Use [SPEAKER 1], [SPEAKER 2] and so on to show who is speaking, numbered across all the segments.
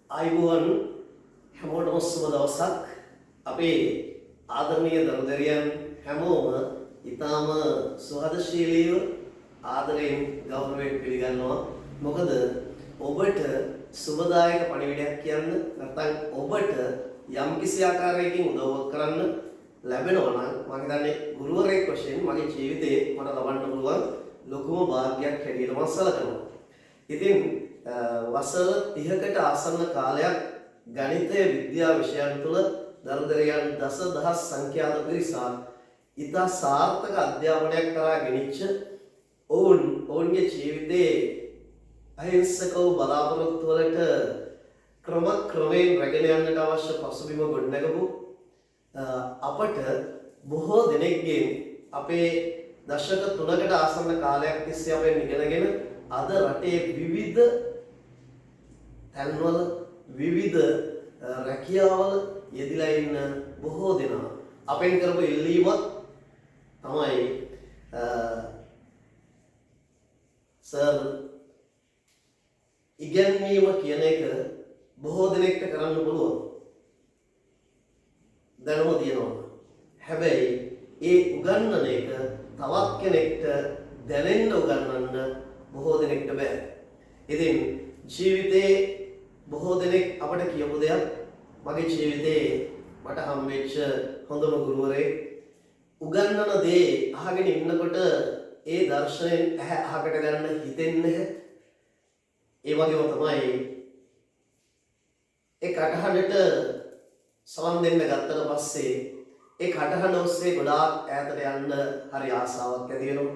[SPEAKER 1] ආයුබෝවන් හැමෝටම සුබ දවසක්. අපේ ආදරණීය දරුදරියන් හැමෝම ඊටාම සුහදශීලීව ආදරයෙන් ගෞරවයෙන් පිළිගන්නවා. මොකද ඔබට සුබදායක පණිවිඩයක් කියන්න නැත්නම් ඔබට යම්කිසි ආකාරයකින් උදව්වක් කරන්න ලැබෙනවා නම් මම හිතන්නේ ගුරුවරයෙක් වශයෙන් මගේ ජීවිතේ මට ලබන්න පුළුවන් ලොකුම වාග්යක් හැටියට මම සලකනවා. ඉතින් වසර 30කට ආසන්න කාලයක් ගණිතය විද්‍යා විෂයන් තුළ දරුදරයන් දසදහස් සංඛ්‍යාත පිරිසක් ඉතා සාර්ථක අධ්‍යාපනයක් කරා ගෙනිච්ච ඔවුන්ගේ ජීවිතයේ අහිංසකව බලාපොරොත්තු වලට ක්‍රමයෙන් රැගෙන යන්නට අවශ්‍ය පසුබිම ගොඩනගපු අපට බොහෝ දෙනෙක්ගෙන් අපේ දශක 3කට ආසන්න කාලයක් තිස්සේ අපෙන් ඉගෙනගෙන අද රටේ විවිධ තැන්වල විවිධ රැකියාවල යෙදিলা ඉන්න බොහෝ දෙනා අපෙන් කරපු ඉල්ලීමක් තමයි සර් ඉගෙනීම කියන එක බොහෝ දෙනෙක්ට කරන්න පුළුවන් දැනුම තියෙනවා. හැබැයි ඒ උගන්වන එක තවත් කෙනෙක්ට දැනෙන්න උගන්වන්න බොහෝ දෙනෙක්ට බෑ. ඉතින් ජීවිතේ බොහෝ දෙනෙක් අපට කියපු දෙයක් මගේ ජීවිතේ මට හම්බෙච්ච හොඳම ගුරුවරයෙක් උගන්වන දේ අහගෙන ඉන්නකොට ඒ දර්ශනයෙන් ඇහැ අහකට ගන්න හිතෙන්නේ නැහැ. ඒ වගේම තමයි ඒ කටහඬට සවන් දෙන්න ගත්තට පස්සේ ඒ කටහඬ ඔස්සේ ගොඩාක් ඈතට යන්න හරි ආසාවක් ඇති වෙනවා.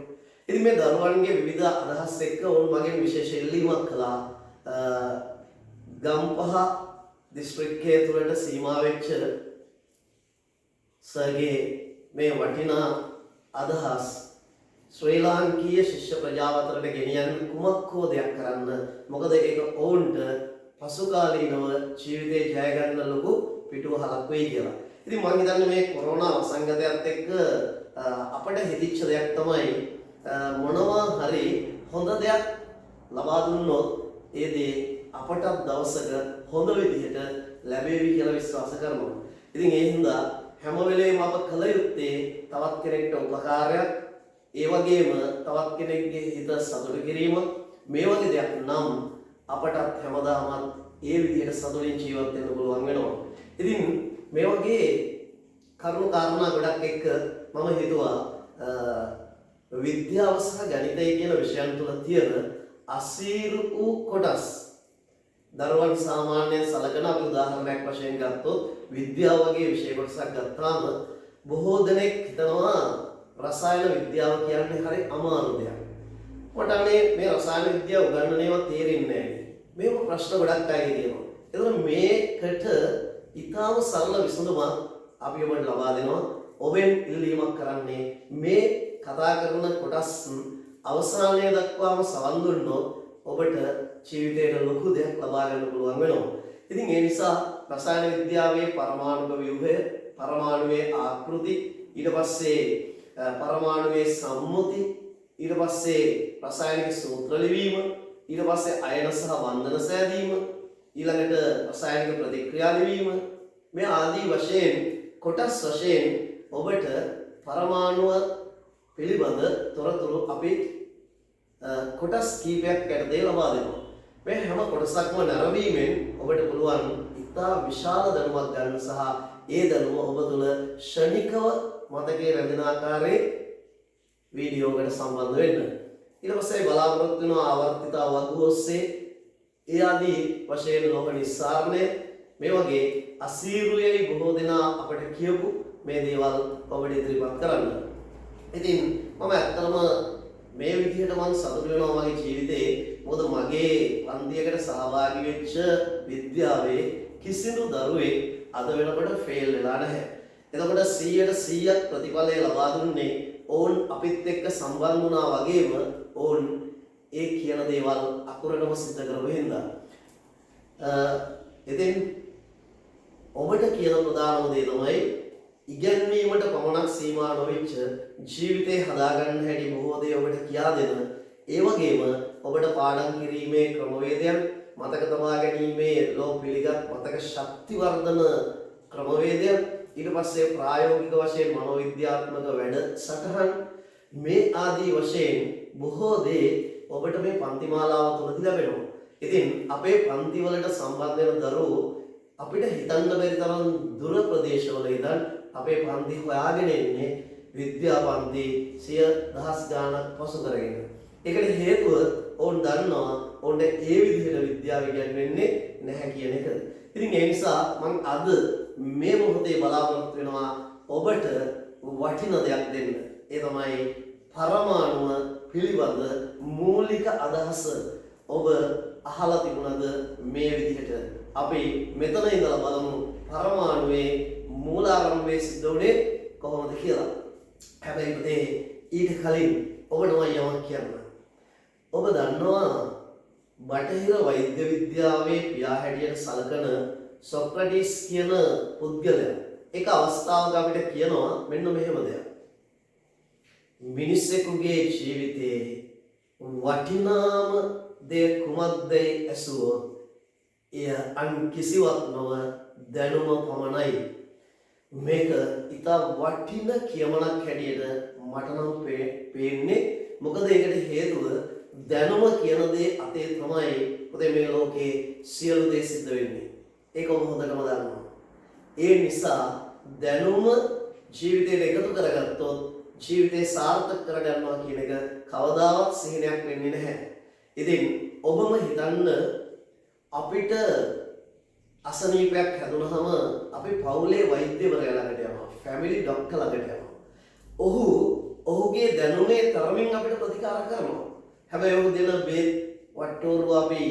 [SPEAKER 1] ඉතින් මේ දරුවන්ගේ විවිධ අදහස් එක්ක වුන් මගෙන් විශේෂ ඉල්ලීමක් කළා. ගම්පහ දිස්ත්‍රික්කයේ තුලට සීමා වෙච්ච සර්ගේ මේ වටිනා අදහස් ශ්‍රී ලාංකීය ශිෂ්‍ය ප්‍රජාව අතරට ගෙනියන්න කුමක් හෝ දෙයක් කරන්න. මොකද ඒක ඔවුන්ට පසුකාලීනව ජීවිතේ ජය ගන්න ලොකු පිටුවහලක් වෙයි කියලා. ඉතින් මම හිතන්නේ මේ කොරෝනා වසංගතයත් එක්ක අපිට හිතිච්ච දෙයක් තමයි මොනවා හරි හොඳ දෙයක් ලබා දුන්නොත් ඒ දේ අපට දවසක හොඳ විදිහට ලැබෙවි කියලා විශ්වාස කරනවා. ඉතින් ඒ හින්දා හැම වෙලේම අප කළ යුත්තේ තවත් කෙනෙක්ට උපකාරයක්, ඒ වගේම තවත් කෙනෙක්ගේ හිත සතුටු කිරීම. මේ වගේ දෙයක් නම් අපටත් හැමදාමත් ඒ විදිහට සතුටින් ජීවත් වෙන්න පුළුවන් වෙනවා. ඉතින් මේ වගේ කරුණු කාරණා ගොඩක් එක්ක මම හිතුවා විද්‍යාව සහ ගණිතය කියන විෂයන් තුල තියෙන අසීරු වූ කොටස් දරුවන් සාමාන්‍යයෙන් සලකන අපි උදාහරණයක් වශයෙන් ගත්තොත් විද්‍යාව වගේ විෂය කොටසක් ගත්තාම බොහෝ දෙනෙක් හිතනවා රසායන විද්‍යාව කියන්නේ හරි අමාරු දෙයක්. මට මේ රසායන විද්‍යාව උගන්වන ඒවා තේරෙන්නේ නැහැ. මේව ප්‍රශ්න ගොඩක් අයගේ තියෙනවා. ඒතකොට මේකට ඊටාම සරල විසඳුමක් අපි ඔබට ලබා දෙනවා. ඔබෙන් ඉල්ලීමක් කරන්නේ මේ කතා කරන කොටස් අවසානයේ දක්වාම සවන් දුන්නොත් ඔබට ජීවිතේට ලොකු දෙයක් ලබා ගන්න පුළුවන් වෙනවා. ඉතින් ඒ නිසා රසායන විද්‍යාවේ පරමාණු ව්‍යුහය, පරමාණුවේ ආකෘති, ඊට පස්සේ පරමාණුවේ සම්මුති, ඊට පස්සේ රසායනික සූත්‍ර ලිවීම, ඊට පස්සේ අයන සහ බන්ධන සෑදීම, ඊළඟට රසායනික ප්‍රතික්‍රියා ලිවීම, මේ ආදී වශයෙන් කොටස් වශයෙන් ඔබට පරමාණුව පිළිබඳ තොරතුරු අපි කොටස් කීපයක් යටතේ ලබා දෙනවා. මේ හැම කොටසක්ම නැරඹීමෙන් ඔබට පුළුවන් ඉතා විශාල දැනුමක් ගන්න සහ ඒ දැනුම ඔබ තුළ ෂණිකව මතකයේ රැඳෙන ආකාරයේ වීඩියෝකට සම්බන්ධ වෙන්න. ඊට පස්සේ බලාපොරොත්තු වෙන ආවර්තිත වගු ඔස්සේ ඒ ආදී වශයෙන් ලෝක නිස්සාරණය මේ වගේ අසීරුයයි බොහෝ දෙනා අපට කියපු මේ දේවල් ඔබට ඉදිරිපත් කරන්න. ඉතින් මම ඇත්තටම මේ විදිහට මම සතුටු වෙනවා මගේ ජීවිතේ. මොකද මගේ පන්තියකට සහභාගී වෙච්ච විද්‍යාවේ කිසිදු දරුවෙක් අද වෙනකොට ෆේල් වෙලා නැහැ. එතකොට 100% ප්‍රතිඵලය ලබා දුන්නේ ඕන් අපිත් එක්ක සම්බන්ධ වුණා වගේම ඕන් ඒ කියන දේවල් අකුරටම සිද්ධ කරපු හින්දා. ඉතින් ඔබට කියන ප්‍රධානම දේ තමයි ඉගෙනීමට පමණක් සීමා නොවෙච්ච ජීවිතේ හදාගන්න හැටි බොහෝ දේ ඔබට කියා දෙන. ඒ වගේම ඔබට පාඩම් කිරීමේ ක්‍රමවේදයන් මතක තබා ගැනීමේ ලෝ පිළිගත් මතක ශක්ති වර්ධන ක්‍රමවේදයන් ඊට පස්සේ ප්‍රායෝගික වශයෙන් මනෝවිද්‍යාත්මක වැඩසටහන් මේ ආදී වශයෙන් බොහෝ දේ ඔබට මේ පන්ති මාලාව තුලදී ලැබෙනවා. ඉතින් අපේ පන්ති වලට සම්බන්ධ වෙන දරුවෝ අපිට හිතන්න බැරි තරම් දුර ප්‍රදේශවල ඉඳන් අපේ පන්ති හොයාගෙන එන්නේ විද්‍යා පන්ති සිය දහස් ගාණක් පසු කරගෙන. ඒකට හේතුව ඕන් දන්නවා ඕන්ට ඒ විදිහට විද්‍යාව ඉගෙනවෙන්නේ නැහැ කියන එක. ඉතින් ඒ නිසා මම අද මේ මොහොතේ බලාපොරොත්තු වෙනවා ඔබට වටින දෙයක් දෙන්න. ඒ තමයි පරමාණුව පිළිබඳ මූලික අදහස. ඔබ අහලා තිබුණද මේ විදිහට? අපි මෙතන ඉඳලා බලමු පරමාණුවේ මූලාරම්භයේ සිද්ධ වුණේ කොහොමද කියලා. හැබැයි පුතේ ඊට කලින් ඔබට මම යමක් කියන්න. ඔබ දන්නවා බටහිර වෛද්‍ය විද්‍යාවේ පියා හැටියට සලකන සොක්‍රටිස් කියන පුද්ගලයා එක අවස්ථාවක අපිට කියනවා මෙන්න මෙහෙම දෙයක්. මිනිසෙකුගේ ජීවිතයේ වටිනාම දේ කුමක්දයි ඇසුවොත් එය අන් කිසිවක් නොව දැනුම පමණයි. මේක ඉතා වටින කියමනක් හැටියට මට නම් පේන්නේ. මොකද ඒකට හේතුව දැනුම කියන දේ අතේ තමයි පුතේ මේ ලෝකේ සියලු දේ සිද්ධ වෙන්නේ. ඒක ඔබ හොඳටම දන්නවා. ඒ නිසා දැනුම ජීවිතේට එකතු කරගත්තොත් ජීවිතේ සාර්ථක කරගන්නවා කියන එක කවදාවත් සිහිනයක් වෙන්නේ නැහැ. ඉතින් ඔබම හිතන්න අපිට අසනීපයක් හැදුනහම අපි පවුලේ වෛද්‍යවරයා ළඟට යනවා. ෆැමිලි ડોක්ටර් ළඟට යනවා. ඔහුගේ දැනුමේ තරමින් අපිට ප්‍රතිකාර කරනවා. හැබැයි ඔහු දෙන බේත් වට්ටෝරුව අපි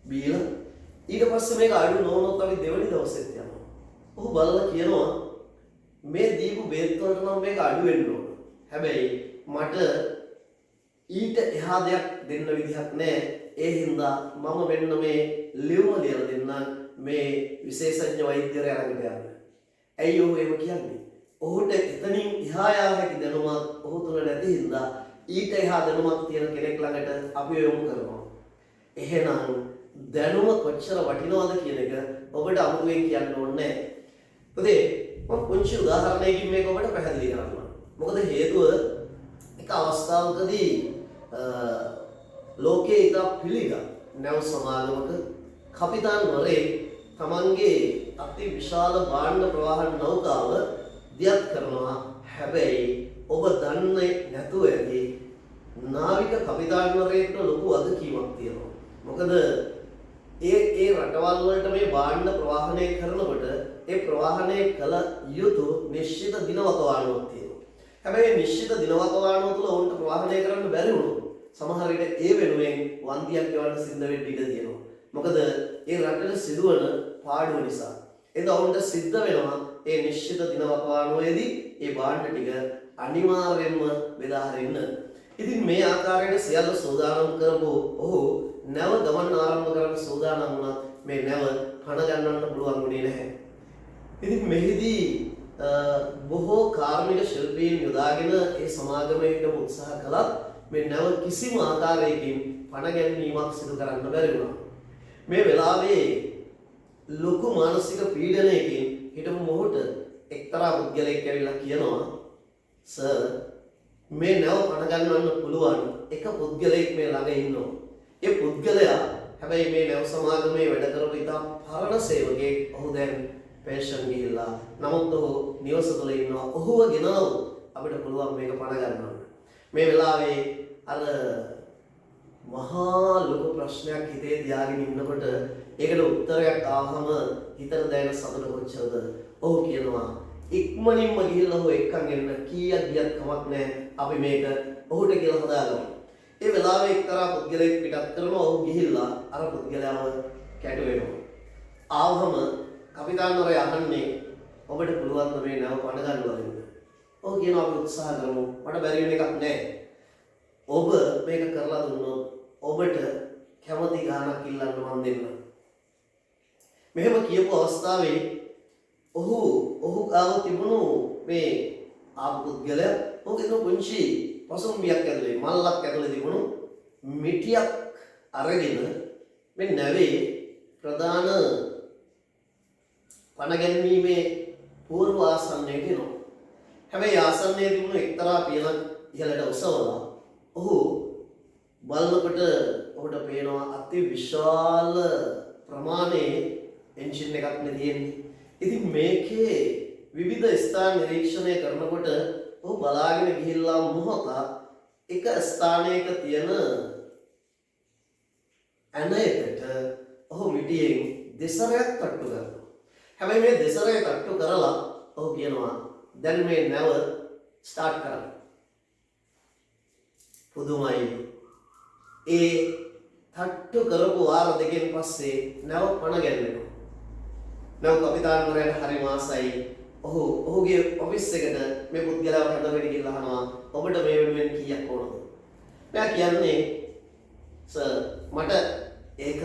[SPEAKER 1] බීලා ඊට පස්සේ මේක අඩු නොවුනොත් අපි දෙවනි දවසෙත් යනවා. ඔහු බලලා කියනවා මේ දීපු බේත් වලට නම් මේක අඩු වෙන්න ඕන. හැබැයි මට ඊට එහා දෙයක් දෙන්න විදිහක් නැහැ. ඒ හින්දා මම මෙන්න මේ ලියුම ලියලා දෙන්නම් මේ විශේෂඥ වෛද්‍යවරයා ළඟට යන්න. ඇයි ඔහු එහෙම කියන්නේ? ඔහුට එතනින් එහා යා හැකි දැනුමක් ඔහු තුල නැති හින්දා ඊට එහා දැනුමක් තියෙන කෙනෙක් ළඟට අපි යොමු කරනවා. එහෙනම් දැනුම කොච්චර වටිනවද කියන එක ඔබට අමුතුවෙන් කියන්න ඕනේ නැහැ. පුතේ මම පුංචි උදාහරණයකින් මේක ඔබට පැහැදිලි කරන්නම්. මොකද හේතුව එක අවස්ථාවකදී ලෝකයේ ඉතා පිළිගත් නැව් සමාගමක කපිතාන්වරේ තමන්ගේ අති විශාල භාණ්ඩ ප්‍රවාහන නෞකාව දියත් කරනවා. හැබැයි ඔබ දන්නේ නැතුව ඇති නාවික කපිතාන්වරේට ලොකු වගකීමක් තියෙනවා. මොකද ඒ රටවල් වලට මේ භාණ්ඩ ප්‍රවාහනය කරනකොට ඒ ප්‍රවාහනය කළ යුතු නිශ්චිත දිනවකවානුවක් තියෙනවා. හැබැයි නිශ්චිත දිනවකවානුව තුළ ඔවුන්ට ප්‍රවාහනය කරන්න බැරි වුණොත් සමහර විට ඒ වෙනුවෙන් වන්දියක් ගෙවන්න සිද්ධ වෙන්න ඉඩ තියෙනවා. මොකද ඒ රටට සිදුවන පාඩුව නිසා. එතකොට ඔවුන්ට සිද්ධ වෙනවා ඒ නිශ්චිත දිනවකවානුවේදී ඒ භාණ්ඩ ටික අනිවාර්යයෙන්ම බෙදා හරින්න. ඉතින් මේ ආකාරයට සියල්ල සූදානම් කරපු ඔහු නැව ගමන් ආරම්භ කරන්න සූදානම් වුණා. මේ නැව පණ ගන්නන්න පුළුවන් වුණේ නැහැ. ඉතින් මෙහිදී බොහෝ කාර්මික ශිල්පීන් යොදාගෙන ඒ සමාගමේ හිටපු උත්සාහ කළත් මේ නැව කිසිම ආකාරයකින් පණ ගැනීමක් සිදු කරන්න බැරි වුණා. මේ වෙලාවේ ලොකු මානසික පීඩනයකින් හිටපු මොහොත එක්තරා පුද්ගලයෙක් ඇවිල්ලා කියනවා සර් මේ නැව පණ ගන්නන්න පුළුවන් එක පුද්ගලයෙක් මේ ළඟ ඉන්නවා. ඒ පුද්ගලයා හැබැයි මේ නැව සමාගමේ වැඩ කරපු ඉතා පරණ සේවකයෙක්. ඔහු දැන් පෙන්ෂන් ගිහිල්ලා. නමුත් ඔහු නිවස තුළ ඉන්නවා. ඔහුව ගෙනාවොත් අපිට පුළුවන් මේක පණ ගන්නන්න. මේ වෙලාවේ අර මහා ලොකු ප්‍රශ්නයක් හිතේ තියාගෙන ඉන්නකොට ඒකට උත්තරයක් ආවම හිතට දැනෙන සතුට කොච්චරද? ඔහු කියනවා ඉක්මනින්ම ගිහිල්ලා ඔහු එක්කන් එන්න. කීයක් ගියත් කමක් නැහැ. අපි මේක ඔහුට කියලා හදාගමු. ඒ වෙලාවේ එක්තරා පුද්ගලයෙක් පිටත් කරනවා. ඔහු ගිහිල්ලා අර පුද්ගලයාව කැටු වෙනවා. ආවම කපිතාන්වරයා අහන්නේ ඔබට පුළුවන් මේ නැව පණ ගන්නවද? ඔහු කියනවා අපි උත්සාහ කරමු. මට බැරි වෙන එකක් නැහැ. ඔබ මේක කරලා දුන්නොත් ඔබට කැමති ගාණක් ඉල්ලන්න මම දෙන්නම්. මෙහෙම කියපු අවස්ථාවේ ඔහු ගාව තිබුණු මේ ආපු පුද්ගලයා ඔහුගේ පුංචි පසුම්බියක් ඇතුලේ මල්ලක් ඇතුලේ තිබුණු මිටියක් අරගෙන මේ නැවේ ප්‍රධාන පණ ගැන්වීමේ පූර්ව ආසන්නයට එනවා. හැබැයි ආසන්නයේ තිබුණු එක්තරා පියනක් ඉහළට ඔසවලා ඔහු බලනකොට ඔහුට පේනවා අති විශාල ප්‍රමාණයේ එන්ජින් එකක් නේ තියෙන්නේ. ඉතින් මේකේ විවිධ ස්ථාන නිරීක්ෂණය කරනකොට ඔහු බලාගෙන ගිහිල්ලා මොහොතක් එක ස්ථානයක තියෙන ඇනයකට ඔහු මිටියෙන් දෙසරයක් තට්ටු කරනවා. හැබැයි මේ දෙසරය තට්ටු කරලා ඔහු කියනවා දැන් මේ නැව ස්ටාර්ට් කරන්න. පුදුමයි. ඒ තට්ටු කරපු වාර දෙකෙන් පස්සේ නැව පණ ගැන්වෙනවා. නැව කපිතාන්වරයාට හරි මාසයි. ඔහුගේ ඔෆිස් එකට මේ පුද්ගලයාව හදගෙන ගිහලා අහනවා ඔබට මේ වෙනුවෙන් කීයක් ඕනද? මෙයා කියන්නේ සර් මට ඒක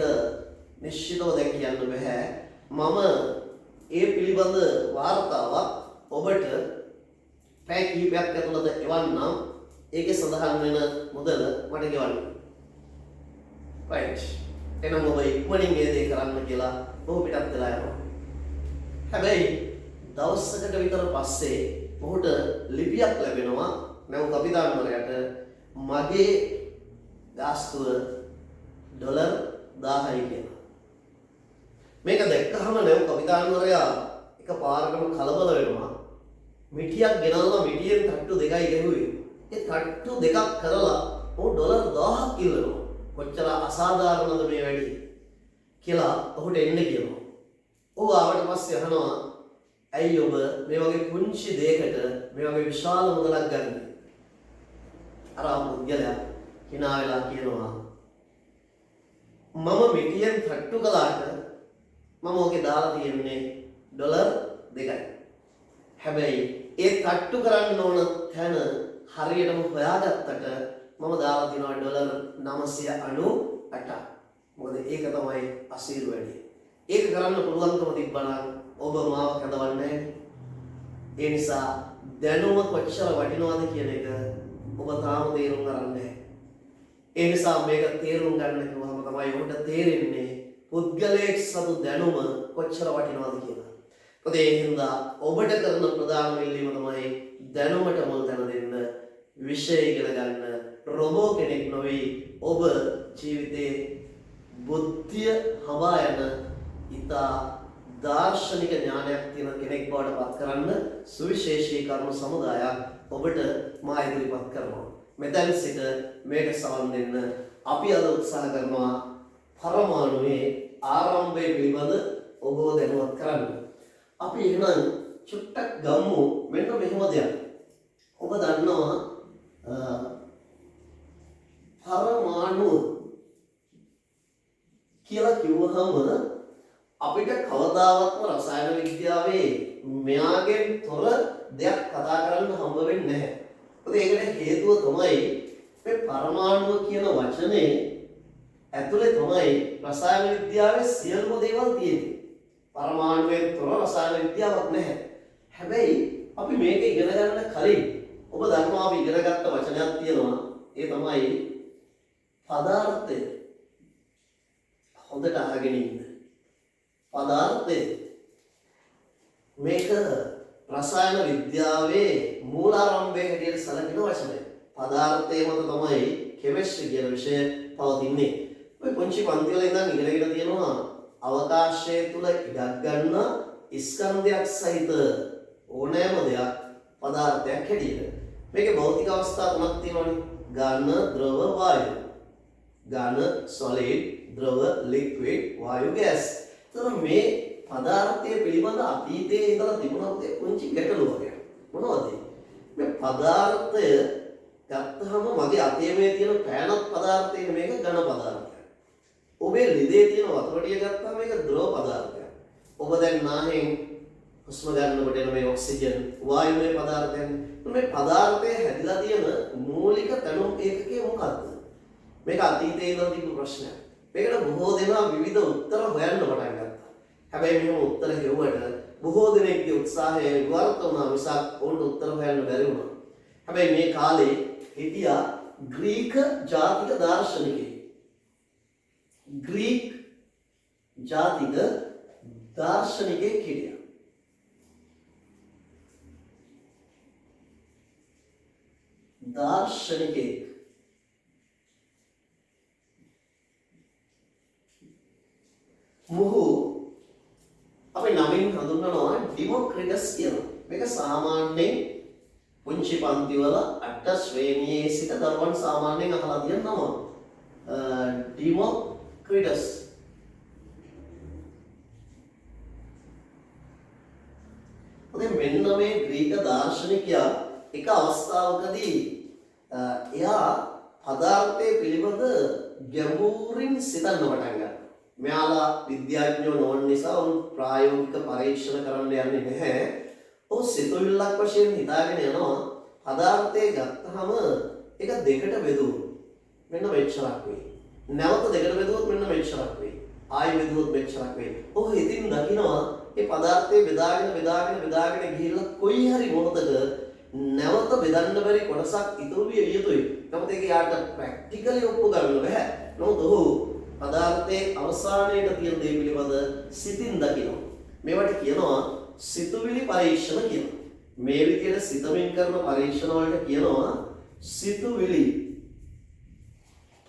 [SPEAKER 1] නිශ්චිතව දැන් කියන්න බෑ. මම ඒ පිළිබඳ වාර්තාවක් ඔබට පැය කිහිපයක් ඇතුළත එවන්නම්. ඒකේ සඳහන් වෙන මුදල මට ගෙවන්න. right. එහෙනම් ඔබ ඉක්මනින් මේ දේ කරන්න කියලා ඔහු පිටත් වෙලා යනවා. හැබැයි දවසකට විතර පස්සේ ඔහුට ලිපියක් ලැබෙනවා නැව කපිතාන්වරයාට මගේ ගාස්තුව ඩොලර් 1000යි කියලා. මේක දැක්කහම නැව කපිතාන්වරයා එකපාරටම කලබල වෙනවා. මිටියක් ගෙනල්ලා මිටියෙන් තට්ටු දෙකයි ගැහුවේ. ඒ තට්ටු දෙකක් කරලා ඔහු ඩොලර් 1000ක් ඉල්ලනවා. කොච්චර අසාධාරණද මේ වැඩි කියලා ඔහුට එන්න කියනවා. ඔහු ආවට පස්සේ අහනවා ඇයි ඔබ මේ වගේ පුංචි දෙයකට මේ වගේ විශාල මුදලක් ගන්නේ? අර පුද්ගලයා hina වෙලා කියනවා මම මිටියෙන් තට්ටු කළාට මම ඔගේ දාලා තියෙන්නේ ඩොලර් 2යි. හැබැයි ඒ තට්ටු කරන්න ඕන තැන හරියටම හොයාගත්තට මම දාලා තියෙනවා ඩොලර් 998ක්. මොකද ඒක තමයි අසීරු වැඩි. ඒක කරන්න පුළුවන්කම තිබ්බනම් ඔබ මාව කැඳවන්නේ නැහැ. ඒ නිසා දැනුම කොච්චර වටිනවද කියන එක ඔබ තාම තේරුම් ගන්න නැහැ. ඒ නිසා මේක තේරුම් ගන්න කිව්වම තමයි ඔබට තේරෙන්නේ පුද්ගලයෙක් සතු දැනුම කොච්චර වටිනවද කියලා. මොකද ඒ හින්දා ඔබට කරන ප්‍රධානම ඉල්ලීම තමයි දැනුමට මුල් තැන දෙන්න, විෂය ඉගෙන ගන්න. රොබෝ කෙනෙක් නොවේ. ඔබ ජීවිතේ බුද්ධිය හවා යන ඉතා දාර්ශනික ඥානයක් තියෙන කෙනෙක් බවට පත් කරන්න සුවිශේෂී කරුණු සමුදායක් ඔබට මා ඉදිරිපත් කරනවා. මෙතෙන් සිට මේක සවන් දෙන්න අපි අද උත්සාහ කරනවා පරමාණුවේ ආරම්භය පිළිබඳ ඔබව දැනුවත් කරන්න. අපි එහෙනම් චුට්ටක් ගමු මෙන්න මෙහෙම දෙයක්. ඔබ දන්නවා පරමාණු කියලා කිව්වහම අපිට කවදාවත්ම රසායන විද්‍යාවේ මෙයාගෙන් තොර දෙයක් කතා කරන්න හම්බ වෙන්නේ නැහැ. මොකද ඒකට හේතුව තමයි මේ පරමාණුව කියන වචනේ ඇතුලේ තමයි රසායන විද්‍යාවේ සියලුම දේවල් තියෙන්නේ. පරමාණුවෙන් තොර රසායන විද්‍යාවක් නැහැ. හැබැයි අපි මේක ඉගෙන ගන්න කලින් ඔබ දන්නවා අපි ඉගෙන ගත්ත වචනයක් තියෙනවා. ඒ තමයි පදාර්ථය. හොඳට අහගෙන ඉන්න. පදාර්ථය මේක රසායන විද්‍යාවේ මූලාරම්භයේ හැටියට සැලකෙන වචනය. පදාර්ථය මත තමයි කෙමිස්ට්‍රි කියන විෂය පවතින්නේ. ඔය පුංචි පන්ති වල ඉඳන් ඉගෙනගෙන තියෙනවා අවකාශය තුල ඉඩක් ගන්න ස්කන්ධයක් සහිත ඕනෑම දෙයක් පදාර්ථයක් හැටියට. මේකේ භෞතික අවස්ථා තුනක් තියෙනවානේ. ඝන, ද්‍රව, වායු. ඝන, solid, ද්‍රව, liquid, වායු, gas. එතකොට මේ පදාර්ථයේ පිළිබඳ අතීතයේ ඉඳලා තිබුණත් ඒ පුංචි ගැටලුවක්. මොනවද? මේ පදාර්ථය ගත්තහම මගේ අතේ මේ තියෙන පෑනක් පදාර්ථයක මේක ඝන පදාර්ථයක්. ඔබේ ලිදේ තියෙන වතුරටිය ගත්තාම මේක ද්‍රව පදාර්ථයක්. ඔබ දැන් නාහෙන් හුස්ම ගන්නකොට එන මේ ඔක්සිජන් වායුමය පදාර්ථයන්. මේ පදාර්ථයේ හැදිලා තියෙන මූලික තනුම් ඒකකය මොකක්ද? මේක අතීතයේ ඉඳන් තිබුණු ප්‍රශ්නයක්. මේකට බොහෝ දෙනා විවිධ උත්තර හොයන්න පටන් ගත්තා. හැබැයි මෙහෙම උත්තර හෙව්වට බොහෝ දෙනෙක්ගේ උත්සාහය විවර්ත වුණා මිසක් උන්ට උත්තර හොයන්න බැරි වුණා. හැබැයි මේ කාලේ හිටියා ග්‍රීක ජාතික දාර්ශනිකයෙක්. ග්‍රීක ජාතික දාර්ශනිකයෙක් හිටියා. දාර්ශනිකයෙක්. මොහු අපි නමින් හඳුන්වනවා ඩිමොක්‍රිටස් කියලා. මේක සාමාන්‍යයෙන් පුංචි පන්තිවල අට ශ්‍රේණියේ සිට දරුවන් සාමාන්‍යයෙන් අහලා තියෙන නම. ඩිමොක්‍රිටස්. මෙන්න මේ ග්‍රීක දාර්ශනිකයා එක අවස්ථාවකදී එයා පදාර්ථය පිළිබඳ ගැඹුරින් සිතන්න පටන් ගන්නවා. මෙයාලා විද්‍යාඥයෝ නොවන නිසා උන් ප්‍රායෝගික පරීක්ෂණ කරන්න යන්නේ නැහැ. ඔහු සිතුවිල්ලක් වශයෙන් හිතාගෙන යනවා පදාර්ථය ගත්තහම ඒක දෙකට බෙදුවොත් මෙන්න මෙච්චරක් වෙයි. නැවත දෙකට බෙදුවොත් මෙන්න මෙච්චරක් වෙයි. ආයෙ බෙදුවොත් මෙච්චරක් වෙයි. ඔහු හිතින් දකිනවා මේ පදාර්ථය බෙදාගෙන ගිහිල්ලා කොයි හරි මොහොතක නැවත බෙදන්න බැරි කොටසක් ඉතුරු විය යුතුයි. නමුත් ඒක යාට ප්‍රැක්ටිකලි ඔප්පු කරන්න බෑ. නමුත් ඔහු පදාර්ථයේ අවසානයේ තියෙන දේ පිළිබඳ සිතින් දකිනවා. මේවට කියනවා සිතුවිලි පරීක්ෂණ කියලා. මේ විදිහට සිතමින් කරන පරීක්ෂණ වලට කියනවා සිතුවිලි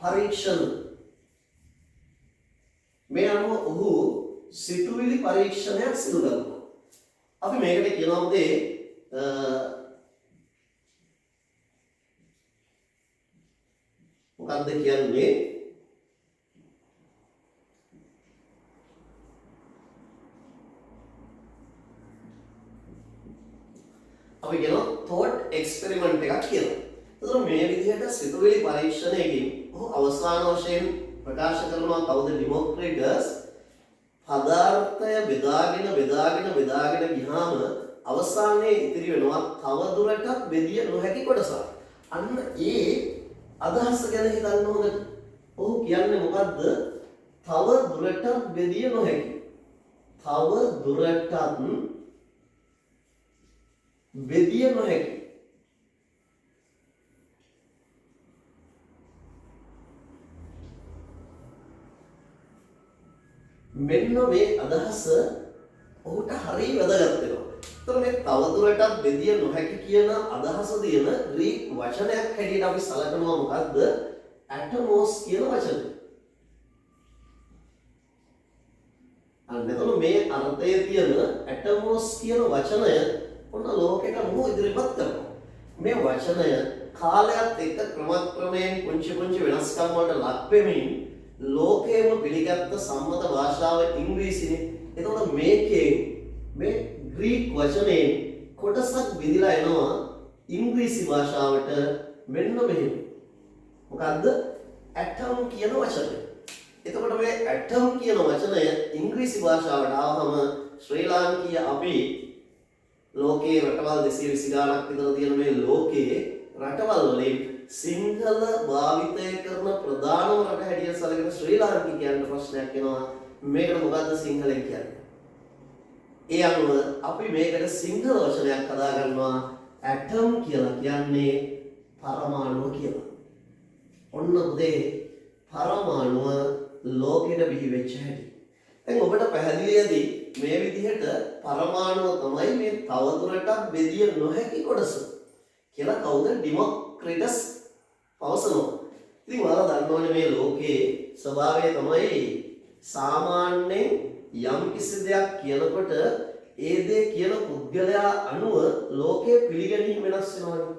[SPEAKER 1] පරීක්ෂණ. මේ අනුව ඔහු සිතුවිලි පරීක්ෂණයක් සිදු කරනවා. අපි මේකට කියනවා මොකද මොකක්ද කියන්නේ? අපි කියනවා thought experiment එකක් කියලා. එතකොට මේ විදිහට සිතුවිලි පරීක්ෂණයකින් ඔහු අවසාන වශයෙන් ප්‍රකාශ කරනවා කවුද? ඩිමොක්‍රිටස්. පදාර්ථය බෙදාගෙන ගියාම අවසානයේ ඉතිරි වෙනවා තව දුරටත් බෙදිය නොහැකි කොටසක්. අන්න ඒ අදහස ගැන හිතන්න ඕනද? ඔහු කියන්නේ මොකද්ද? තව දුරටත් බෙදිය නොහැකි. තව දුරටත් බෙදිය නොහැකි. මෙන්න මේ අදහස ඔහුට හරිය වැදගත් වෙනවා. ඒතර මේ තවදුරටත් බෙදිය නොහැකි කියන අදහස දින ග්‍රීක වචනයක් හැටියට අපි සලකනවා මොකද්ද? ඇටමෝස් කියන වචනය. අන්නතර මේ අර්ථයේ තියෙන ඇටමෝස් කියන වචනය ඔන්න ලෝකෙට මොහු ඉදිරිපත් කරනවා. මේ වචනය කාලයත් එක්ක ක්‍රමක්‍රමයෙන් පුංචි වෙනස්කම් වලට ලක් වෙමින් ලෝකයේම පිළිගත් සම්මත භාෂාව ඉංග්‍රීසිනේ. එතකොට මේකේ මේ ග්‍රීක වචනේ කොටසක් විදිලා එනවා ඉංග්‍රීසි භාෂාවට මෙන්න මෙහෙම. මොකද්ද? ඇටම් කියන වචනය. එතකොට මේ ඇටම් කියන වචනය ඉංග්‍රීසි භාෂාවට ආවම ශ්‍රී ලාංකීය අපි ලෝකයේ රටවල් 220 ගාණක් විතර තියෙන මේ ලෝකයේ රටවල් වලින් සිංහල භාවිතය කරන ප්‍රධානම රට හැටියට සැලකෙන ශ්‍රී ලාංකිකයන්ට ප්‍රශ්නයක් එනවා මේකට මොකද්ද සිංහලෙන් කියන්නේ? ඒ අනුව අපි මේකට සිංහල වචනයක් හදා ගන්නවා ඇටම් කියලා කියන්නේ පරමාණුව කියලා. ඔන්න උදේ පරමාණුව ලෝකෙට බිහි වෙච්ච හැටි. දැන් ඔබට පැහැදිලියදී මේ විදිහට පරමාණුව තමයි මේ තවදුරටත් බෙදිය නොහැකි කොටස කියලා කවුද? ඩිමොක්‍රිටස් පවසනවා. ඉතින් ඔයාලා දන්නවනේ මේ ලෝකයේ ස්වභාවය තමයි සාමාන්‍යයෙන් යම් කිසි දෙයක් කියනකොට ඒ දේ කියන පුද්ගලයා අනුව ලෝකයේ පිළිගැනීම වෙනස් වෙනවානේ.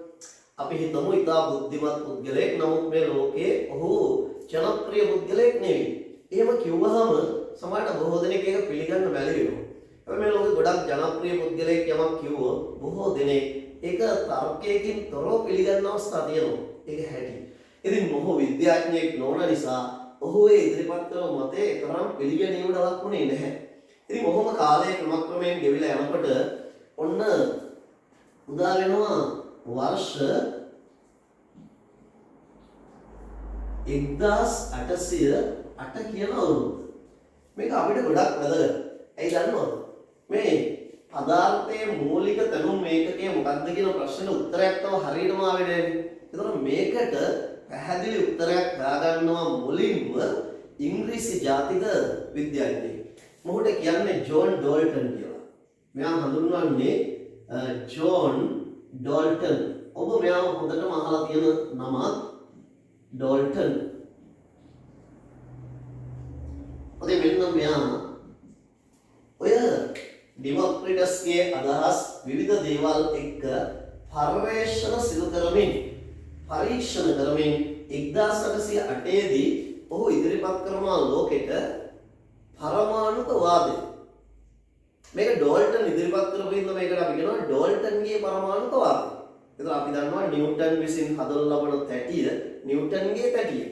[SPEAKER 1] අපි හිතමු ඉතා බුද්ධිමත් පුද්ගලයෙක්, නමුත් මේ ලෝකයේ ඔහු ජනප්‍රිය පුද්ගලයෙක් නෙවෙයි. එහෙම කිව්වහම සමහරට බොහෝ දෙනෙක් ඒක පිළිගන්න බැරි වෙනවා. හැබැයි මේ ලෝකේ ගොඩක් ජනප්‍රිය පුද්ගලයෙක් යමක් කිව්වොත් බොහෝ දෙනෙක් ඒක තර්කයකින් තොරව පිළිගන්න අවස්ථා තියෙනවා. ඒක හැටි. ඉතින් මොහු විද්‍යාඥයෙක් නොවන නිසා ඔහු ඒ ඉදිරිපත් කරන මතේ තරම් පිළිගැනීමට ලක් වුණේ නැහැ. ඉතින් මොහොම කාලය ක්‍රමක්‍රමයෙන් ගෙවිලා යනකොට ඔන්න උදා වෙනවා වර්ෂ 1808 කියන අවුරුද්ද. මේක අපිට ගොඩක් වැදගත්. ඇයි දන්නවද? මේ පදාර්ථයේ මූලික තනුම් මේකකයේ මොකක්ද කියන ප්‍රශ්නෙට උත්තරයක් තව හරියටම ආවේ නැහැ. ඒතකොට මේකට පැහැදිලි උත්තරයක් හොයාගන්නවා මුලින්ම ඉංග්‍රීසි ජාතික විද්‍යාඥයෙක්. මොහුට කියන්නේ ජෝන් ඩෝල්ටන් කියලා. මෙයා හඳුන්වන්නේ ජෝන් ඩෝල්ටන්. ඔබ මෙයාව හොඳටම අහලා තියෙන නම ඩෝල්ටන්. ඔතේ මෙන්න මෙයා ඔය ඩිමොක්‍රිටස්ගේ අදහස් විවිධ දේවල් එක්ක පර්යේෂණ සිදු කරමින් පරීක්ෂණ කරමින් 1908 දී ඔහු ඉදිරිපත් කරනවා ලෝකෙට පරමාණුක වාදය. මේක ඩෝල්ටන් ඉදිරිපත් කරපු ඉන්න මේකට අපි කියනවා ඩෝල්ටන්ගේ පරමාණුක වාදය. ඒතර අපි දන්නවා නිව්ටන් විසින් හදලා ලබන තැටිය නිව්ටන්ගේ තැටිය.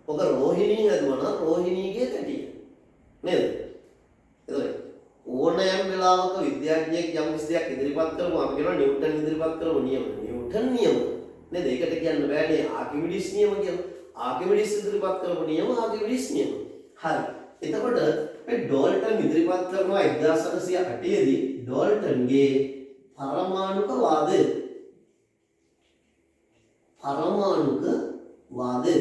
[SPEAKER 1] ඔක රෝහිණී හදුවා නම් රෝහිණීගේ තැටිය. නේද? ඒතර ඕනෑම වෙලාවක විද්‍යාඥයෙක් යම් කිසි දෙයක් ඉදිරිපත් කරමු අපි කියනවා නිව්ටන් ඉදිරිපත් කරපු නියම. නිව්ටන් නියම. නේද? ඒකට කියන්න බෑනේ ආකිමිඩිස් නියම කියලා. ආකිමිඩිස් ඉදිරිපත් කරපු නියම ආකිමිඩිස් නියම. හරි. එතකොට මේ ඩෝල්ටන් ඉදිරිපත් කරනවා 1908 දී ඩෝල්ටන්ගේ පරමාණුක වාදය. පරමාණුක වාදය.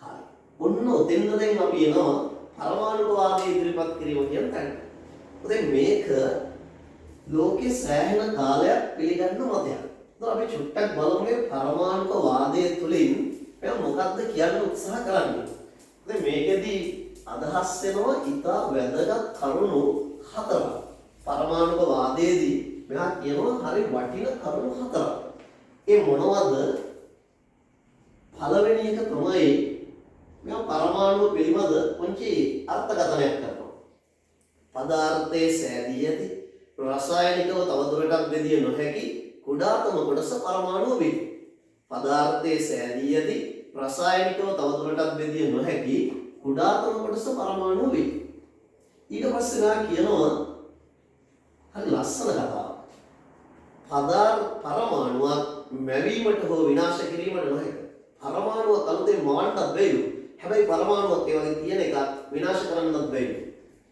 [SPEAKER 1] හරි. ඔන්න ඔතෙන්ද දැන් අපි එනවා පරමාණුක වාදය ඉදිරිපත් කිරීම කියන තැනට. දැන් මේක ලෝකේ සෑහෙන කාලයක් පිළිගන්න මතයක්. ඒත් අපි චුට්ටක් බලමු මේ පරමාණුක වාදය තුලින් මම මොකක්ද කියන්න උත්සාහ කරන්නේ. දැන් මේකෙදී අදහස් වෙනවා ඉතා වැදගත් කරුණු හතරක්. පරමාණුක වාදයේදී මෙයා කියනවා හරි වටින කරුණු හතරක්. ඒ මොනවද? පළවෙනි එක තමයි මෙයා පරමාණුව පිළිබඳ පුංචි අර්ථකථනයක් කරනවා. පදාර්ථයේ සෑදී ඇති රසායනිකව තවදුරටත් බෙදිය නොහැකි කුඩාතම කොටස පරමාණුව වේ. පදාර්ථයේ සෑදී ඇති රසායනිකව තවදුරටත් බෙදිය නොහැකි කුඩාතම කොටස පරමාණුව වේ. ඊට පස්සේ නා කියනවා හරි ලස්සන කතාවක්. පරමාණුවක් මැවීමට හෝ විනාශ කිරීමට නොහැක. පරමාණුවක් අලුතෙන් මවන්නත් බැහැ. හැබැයි පරමාණුවක් ඒ වගේ තියෙන එක විනාශ කරන්නත් බැහැ.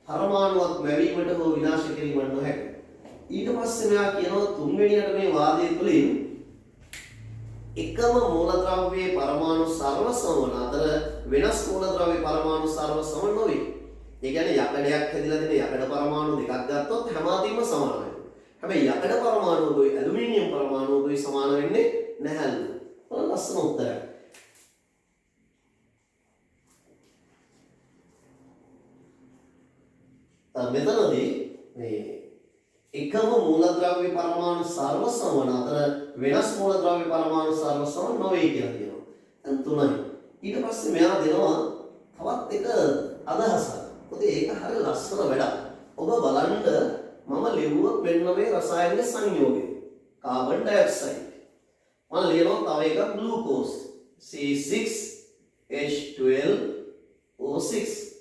[SPEAKER 1] පරමාණුවක් මැවීමට හෝ විනාශ කිරීමට නොහැක. ඊට පස්සේ මෙයා කියනවා තුන්වෙනියට මේ වාදය තුළින් එකම මූලද්‍රව්‍යයේ පරමාණු සර්ව සම වන අතර වෙනස් මූලද්‍රව්‍ය පරමාණු සර්ව සම නොවේ. ඒ කියන්නේ යකඩයක් හැදිලා තියෙන යකඩ පරමාණු දෙකක් ගත්තොත් හැම අතින්ම සමානයි. හැබැයි යකඩ පරමාණුවයි ඇලුමිනියම් පරමාණුවයි සමාන වෙන්නේ නැහැලු. ඔන්න ලස්සන උත්තරයක්. මෙතනදී මේ එකම මූලද්‍රව්‍ය පරමාණු සර්ව සම වන අතර වෙනස් මූලද්‍රව්‍ය පරමාණු සර්ව සම නොවේ කියලා කියනවා. දැන් තුනයි. ඊට පස්සේ මෙයා දෙනවා තවත් එක අදහසක්. මොකද ඒක හරිය ලස්සන වැඩක්. ඔබ බලන්න මම ලියුවොත් මෙන්න මේ රසායනික සංයෝගය. Carbon dioxide. මම ලියනවා තව එකක් ග්ලූකෝස් C6H12O6.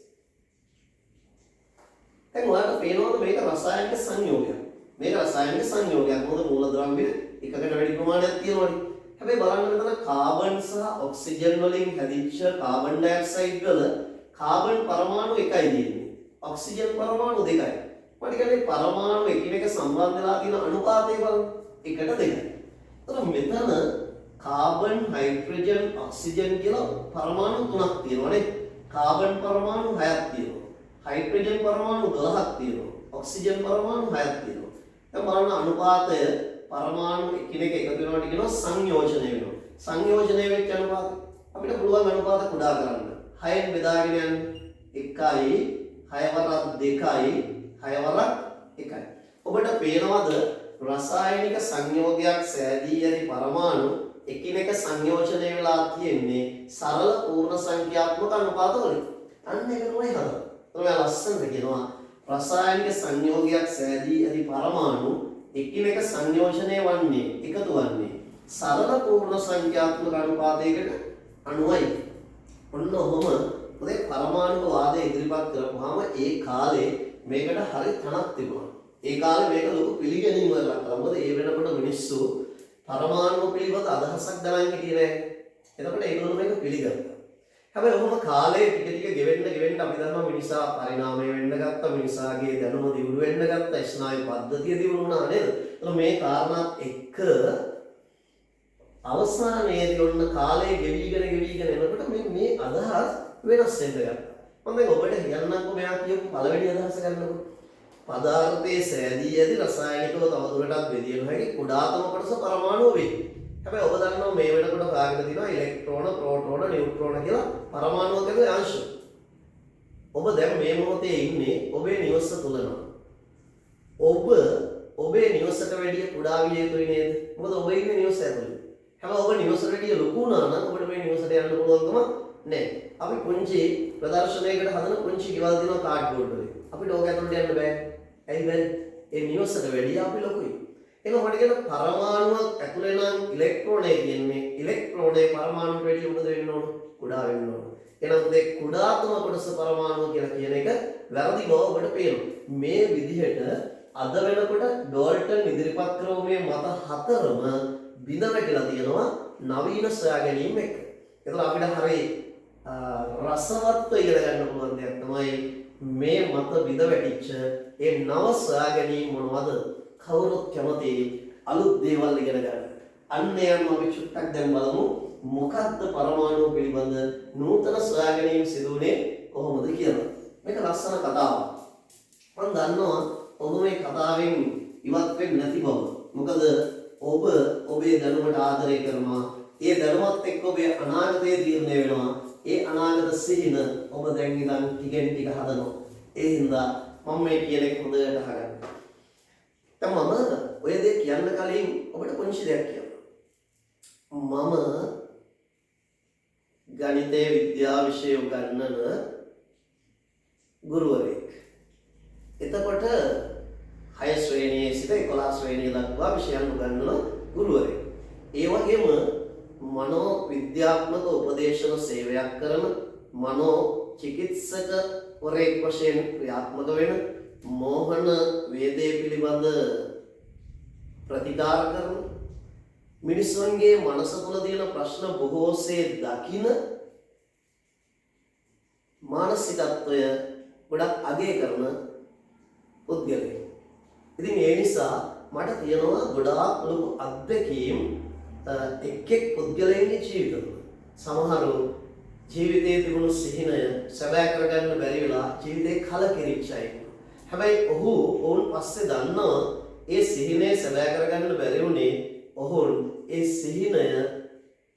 [SPEAKER 1] දැන් ඔයාලට පේනවද මේක රසායනික සංයෝගයක්. මේක රසායනික සංයෝගයක්. මොකද මූලද්‍රව්‍ය එකකට වැඩි ප්‍රමාණයක් තියෙනවනේ. හැබැයි බලන්න මෙතන කාබන් සහ ඔක්සිජන් වලින් හැදිච්ච කාබන් ඩයොක්සයිඩ් වල කාබන් පරමාණු එකයි තියෙන්නේ. ඔක්සිජන් පරමාණු දෙකයි. මම කියන්නේ පරමාණු එකිනෙක සම්බන්ධ වෙලා තියෙන අනුපාතය බලන්න. 1:2. එතකොට මෙතන කාබන්, හයිඩ්‍රජන්, ඔක්සිජන් කියලා පරමාණු තුනක් තියෙනවානේ. කාබන් පරමාණු 6ක් තියෙනවා. හයිඩ්‍රජන් පරමාණු 12ක් තියෙනවා. ඔක්සිජන් පරමාණු 6ක් තියෙනවා. දැන් බලන්න අනුපාතය පරමාණු එකිනෙක එකතු වෙනවට කියනවා සංයෝජනය වෙනවා. සංයෝජනය වෙච්ච අනුපාතය අපිට පුළුවන් අනුපාත කුඩා කරන්න. 6න් බෙදාගෙන යන්න 1යි 6 වරක් 2යි 6 වරක් 1යි. ඔබට පේනවද රසායනික සංයෝගයක් සෑදී ඇති පරමාණු එකිනෙක සංයෝජනය වෙලා තියෙන්නේ සරල පූර්ණ සංඛ්‍යාත්මක අනුපාත වලින්. අන්න ඒක තමයි හදන්නේ. ඔය ලස්සනට කියනවා රසායනික සංයෝගයක් සෑදී ඇති පරමාණු එකිනෙක සංයෝජනය වන්නේ එකතු වන්නේ සරල පූර්ණ සංඛ්‍යාත්මක අනුපාතයකට අනුවයි. ඔන්න ඔහොම ඔතේ පරමාණු වාදය ඉදිරිපත් කරපුවාම ඒ කාලේ මේකට හරි තනක් තිබුණා. ඒ කාලේ මේක ලොකු පිළිගැනීමක් ලක්කලා. මොකද ඒ වෙනකොට මිනිස්සු පරමාණු පිළිබඳ අදහසක් ගණන් හිටියේ නැහැ. එතකොට ඒගොල්ලෝ මේක පිළිගත්තා. හැබැයි ඔහොම කාලේ ටික ගෙවෙන්න අපි දන්නවා මිනිසා පරිණාමය වෙන්න ගත්තා. මිනිසාගේ දැනුම දියුණු වෙන්න ගත්තා. ස්නායු පද්ධතිය දියුණු වුණා නේද? එතකොට මේ කාරණාත් එක්ක අවසානයේදී ඔන්න කාලය ගෙවිගෙන එනකොට මේ අදහස් වෙනස් වෙන්න ගත්තා. මම දැන් ඔබට කියන්නම්කෝ මෙයා කියපු පළවෙනි අදහස ගන්නකො. පදාර්ථයේ සෑදී ඇති රසායනිකව තවදුරටත් බෙදිය හැකි කුඩාතම කොටස පරමාණුව වේ. හැබැයි ඔබ දන්නවා මේ වෙනකොට හොයාගෙන තියෙනවා ඉලෙක්ට්‍රෝන, ප්‍රෝටෝන, නියුට්‍රෝන කියලා පරමාණුක ඇතුලේ අංශ. ඔබ දැන් මේ මොහොතේ ඉන්නේ ඔබේ නිවස තුලනවා. ඔබ ඔබේ නිවසට වැඩිය කුඩා විය යුතුයි නේද? මොකද ඔබ ඉන්නේ නිවස ඇතුලේ. හැබැයි ඔබ නිවසට වැඩිය ලොකු වුණා නම් ඔබට මේ නිවසට යන්න පුළුවන්කම නැහැ. අපි පුංචි ප්‍රදර්ශනයකට හදන පුංචි ගෙවල් දෙනවා කාඩ්බෝඩ් වලින්. අපිට ඕක ඇතුලට යන්න බෑ. ඇයි බැරි? ඒ නිවසට වැඩිය අපි ලොකුයි. එහෙනම් අපිට කියන පරමාණුවක් ඇතුලේ නම් ඉලෙක්ට්‍රෝනය කියන්නේ ඉලෙක්ට්‍රෝනය පරමාණුවට වැඩිය මොකද වෙන්න ඕන? කුඩා වෙන්න ඕන. එහෙනම් මේ කුඩාතම කොටස පරමාණුව කියලා කියන එක වැරදි බව ඔබට පේනවා. මේ විදිහට අද වෙනකොට ඩෝල්ටන් ඉදිරිපත් කරව මේ මත හතරම බිඳ වැටිලා තියෙනවා නවීන සොයා ගැනීම එක්ක. ඒතකොට අපිට හරි රසවත්ව ඉගෙන ගන්න පුළුවන් දෙයක් තමයි මේ මත බිඳ වැටිච්ච ඒ නව සොයා ගැනීම මොනවද? කවුරුත් කැමති අලුත් දේවල් ඉගෙන ගන්න. අන්න යන්න අපි චුට්ටක් දැන් බලමු මොකක්ද පරමාණු පිළිබඳ නූතන සොයා ගැනීම සිදුුනේ කොහොමද කියලා. මේක ලස්සන කතාවක්. මම දන්නවා ඔබ මේ කතාවෙන් ඉවත් වෙන්නේ නැති බව. මොකද ඔබ ඔබේ දැනුමට ආදරය කරනවා. ඒ දැනුමත් එක්ක ඔබේ අනාගතය තීරණය වෙනවා. ඒ අනාගත සිහින ඔබ දැන් ඉඳන් ටිකෙන් ටික හදනවා. ඒ හින්දා මම මේ කියන එක හොඳට අහගන්න. දැන් මම ඔය දේ කියන්න කලින් ඔබට පොන්චි දෙයක් කියනවා. මම ගණිතය විද්‍යාව විෂය උගන්වන ගුරුවරයෙක්. එතකොට 6 ශ්‍රේණියේ සිට 11 ශ්‍රේණිය දක්වා විෂයන් උගන්වන ගුරුවරයෙක්. ඒ වගේම මනෝ විද්‍යාත්මක උපදේශන සේවයක් කරන මනෝ චිකිත්සකවරයෙක් වශයෙන් ක්‍රියාත්මක වෙන මෝහන වේදේ පිළිබඳ ප්‍රතිකාර කරන මිනිසුන්ගේ මනස තුළ තියෙන ප්‍රශ්න බොහෝසේ දකින මානසිකත්වය ගොඩක් අගය කරන පුද්ගලයෙක්. ඉතින් ඒ නිසා මට තියෙනවා ගොඩාක් ලොකු අත්දැකීම් එක් පුද්ගලයන්ගේ ජීවිතවල. සමහරු ජීවිතයේ තිබුණු සිහිනය සැබෑ කරගන්න බැරි වෙලා ජීවිතේ කලකිරිච්ච අය. හැබැයි ඔවුන් පස්සේ දන්නවා ඒ සිහිනය සැබෑ කරගන්න බැරි වුණේ ඔවුන් ඒ සිහිනය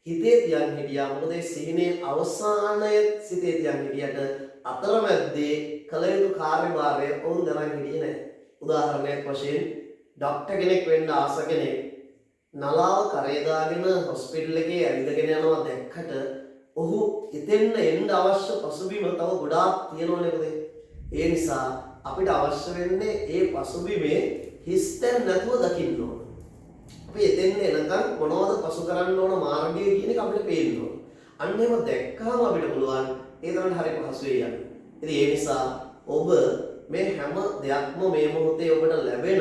[SPEAKER 1] හිතේ තියන් හිටියා. මොකද ඒ සිහිනේ අවසානයේ සිතේ තියන් හිටියට අතරමැද්දේ කල යුතු කාර්යභාරය ඔවුන් දැනන් හිටියේ නැහැ. උදාහරණයක් වශයෙන් ડોක්ටර් කෙනෙක් වෙන්න ආස කෙනෙක් නලාව කරේ දාගෙන හොස්පිටල් එකේ ඇවිදගෙන යනවා දැක්කට ඔහු එතෙන්න එන්න අවශ්‍ය පසුබිම තව ගොඩාක් තියෙනවනේ නේද? ඒ නිසා අපිට අවශ්‍ය වෙන්නේ ඒ පසුබිමේ හිස්තැන් නැතුව දකින්න ඕන. අපි එතෙන්න එනකන් මොනවද පසු කරන්න ඕන මාර්ගය කියන එක අපිට පේන්න ඕන. අන්න එහෙම දැක්කම අපිට පුළුවන් ඒ තරම් හරි පහසුවේ යන්න. ඉතින් ඒ නිසා ඔබ මේ හැම දෙයක්ම මේ මොහොතේ ඔබට ලැබෙන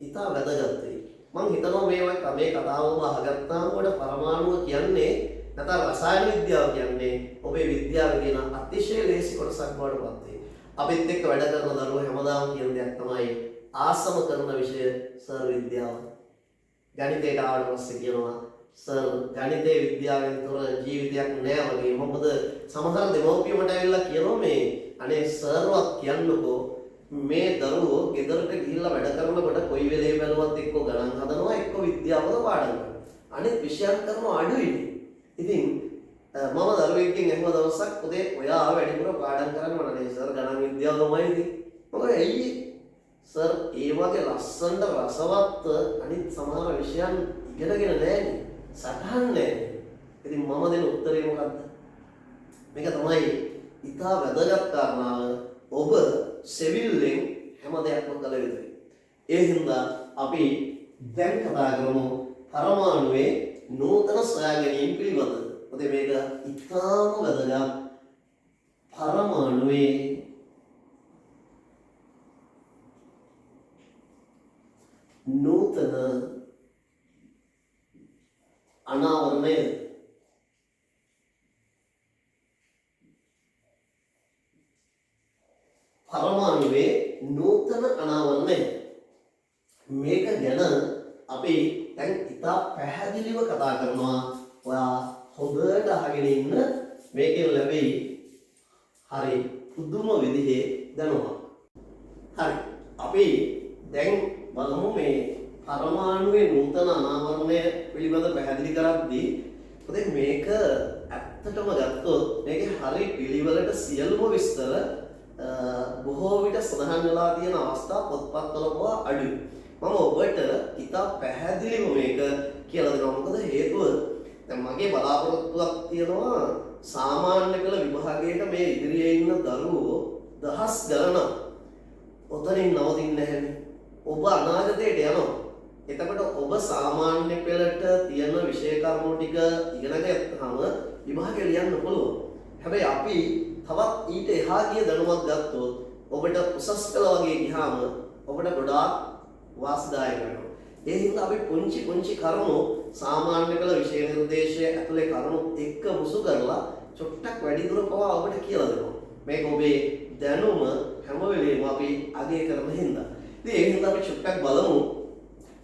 [SPEAKER 1] ඉතා වැදගත් වෙයි. මම හිතනවා මේ කතාවම අහගත්තාම ඔබට පරමාණුව කියන්නේ නැත්නම් රසායන විද්‍යාව කියන්නේ ඔබේ විද්‍යාවේ තියෙන අතිශය ලේසි කොටසක් බවට පත් වෙයි. අපිත් එක්ක වැඩ කරන දරුවෝ හැමදාම කියන දෙයක් තමයි ආසම කරන විෂය සර් විද්‍යාව. ගණිතයට ආවට පස්සේ කියනවා සර් ගණිතේ විද්‍යාවෙන් තොර ජීවිතයක් නෑ වගේ. මොකද සමහර දෙමව්පියෝ මට ඇවිල්ලා කියනවා මේ අනේ සර්වත් කියන්නකෝ මේ දරුවෝ ගෙදරට ගිහිල්ලා වැඩ කරනකොට කොයි වෙලේ බැලුවත් එක්ක ගණන් හදනවා එක්ක විද්‍යාවද පාඩම් කරනවා. අනිත් විෂයන් කරනවා අඩුයිනේ. ඉතින් මම දරුවෙක්ගෙන් ඇහුව දවසක් පුතේ ඔයා වැඩිපුර පාඩම් කරන්න මම නේ සර් ගණන් විද්‍යාව තමයි ඉතින්. මොකද ඇයි සර් ඒ වගේ ලස්සනට රසවත් අනිත් සමහර විෂයන් ඉගෙනගෙන නැහැනේ. සටහන් නැහැ. ඉතින් මම දෙන උත්තරේ මොකද්ද? මේක තමයි ඉතා වැදගත් කාරණාව. ඔබ සෙවිල්ලෙන් හැම දෙයක්ම කළ යුතුයි. ඒ හින්දා අපි දැන් කතා කරමු පරමාණුවේ නූතන සොයා ගැනීම පිළිබඳව. මොකද මේක ඉතාම වැදගත්. පරමාණුවේ නූතන අනාවරණය පරමාණුවේ නූතන අනාවරණය මේක ගැන අපි දැන් ඉතා පැහැදිලිව කතා කරනවා. ඔයා හොඳට අහගෙන ඉන්න මේකෙන් ලැබෙයි හරි පුදුම විදිහේ දැනුමක්. හරි. අපි දැන් බලමු මේ පරමාණුවේ නූතන අනාවරණය පිළිබඳ පැහැදිලි කරද්දී මොකද මේක ඇත්තටම ගත්තොත් මේකේ හරි පිළිවෙලට සියලුම විස්තර බොහෝ විට සඳහන් වෙලා තියෙන අවස්ථා පොත්පත්වල පවා අඩුයි. මම ඔබට ඉතා පැහැදිලිව මේක කියලා දෙනවා. මොකද හේතුව දැන් මගේ බලාපොරොත්තුවක් තියෙනවා සාමාන්‍ය පෙළ විභාගයට මේ ඉදිරියේ ඉන්න දරුවෝ දහස් ගණනක් ඔතනින් නවතින්නේ නැහැනේ. ඔබ අනාගතයට යනවා. එතකොට ඔබ සාමාන්‍ය පෙළට තියෙන විෂය කර්ම ටික ඉගෙන ගත්තාම විභාගය ලියන්න පුළුවන්. හැබැයි අපි තවත් ඊට එහා ගිය දැනුමක් ගත්තොත් ඔබට උසස් පෙළ වගේ ගියාම ඔබට ගොඩාක් වාසිදායක වෙනවා. ඒ හින්දා අපි පුංචි කරුණු සාමාන්‍ය පෙළ විෂය නිර්දේශය ඇතුලේ කරුණු එක්ක මුසු කරලා චුට්ටක් වැඩි දුර පවා ඔබට කියලා දෙනවා. මේක ඔබේ දැනුම හැම වෙලේම අපි අගය කරන හින්දා. ඉතින් ඒ හින්දා අපි චුට්ටක් බලමු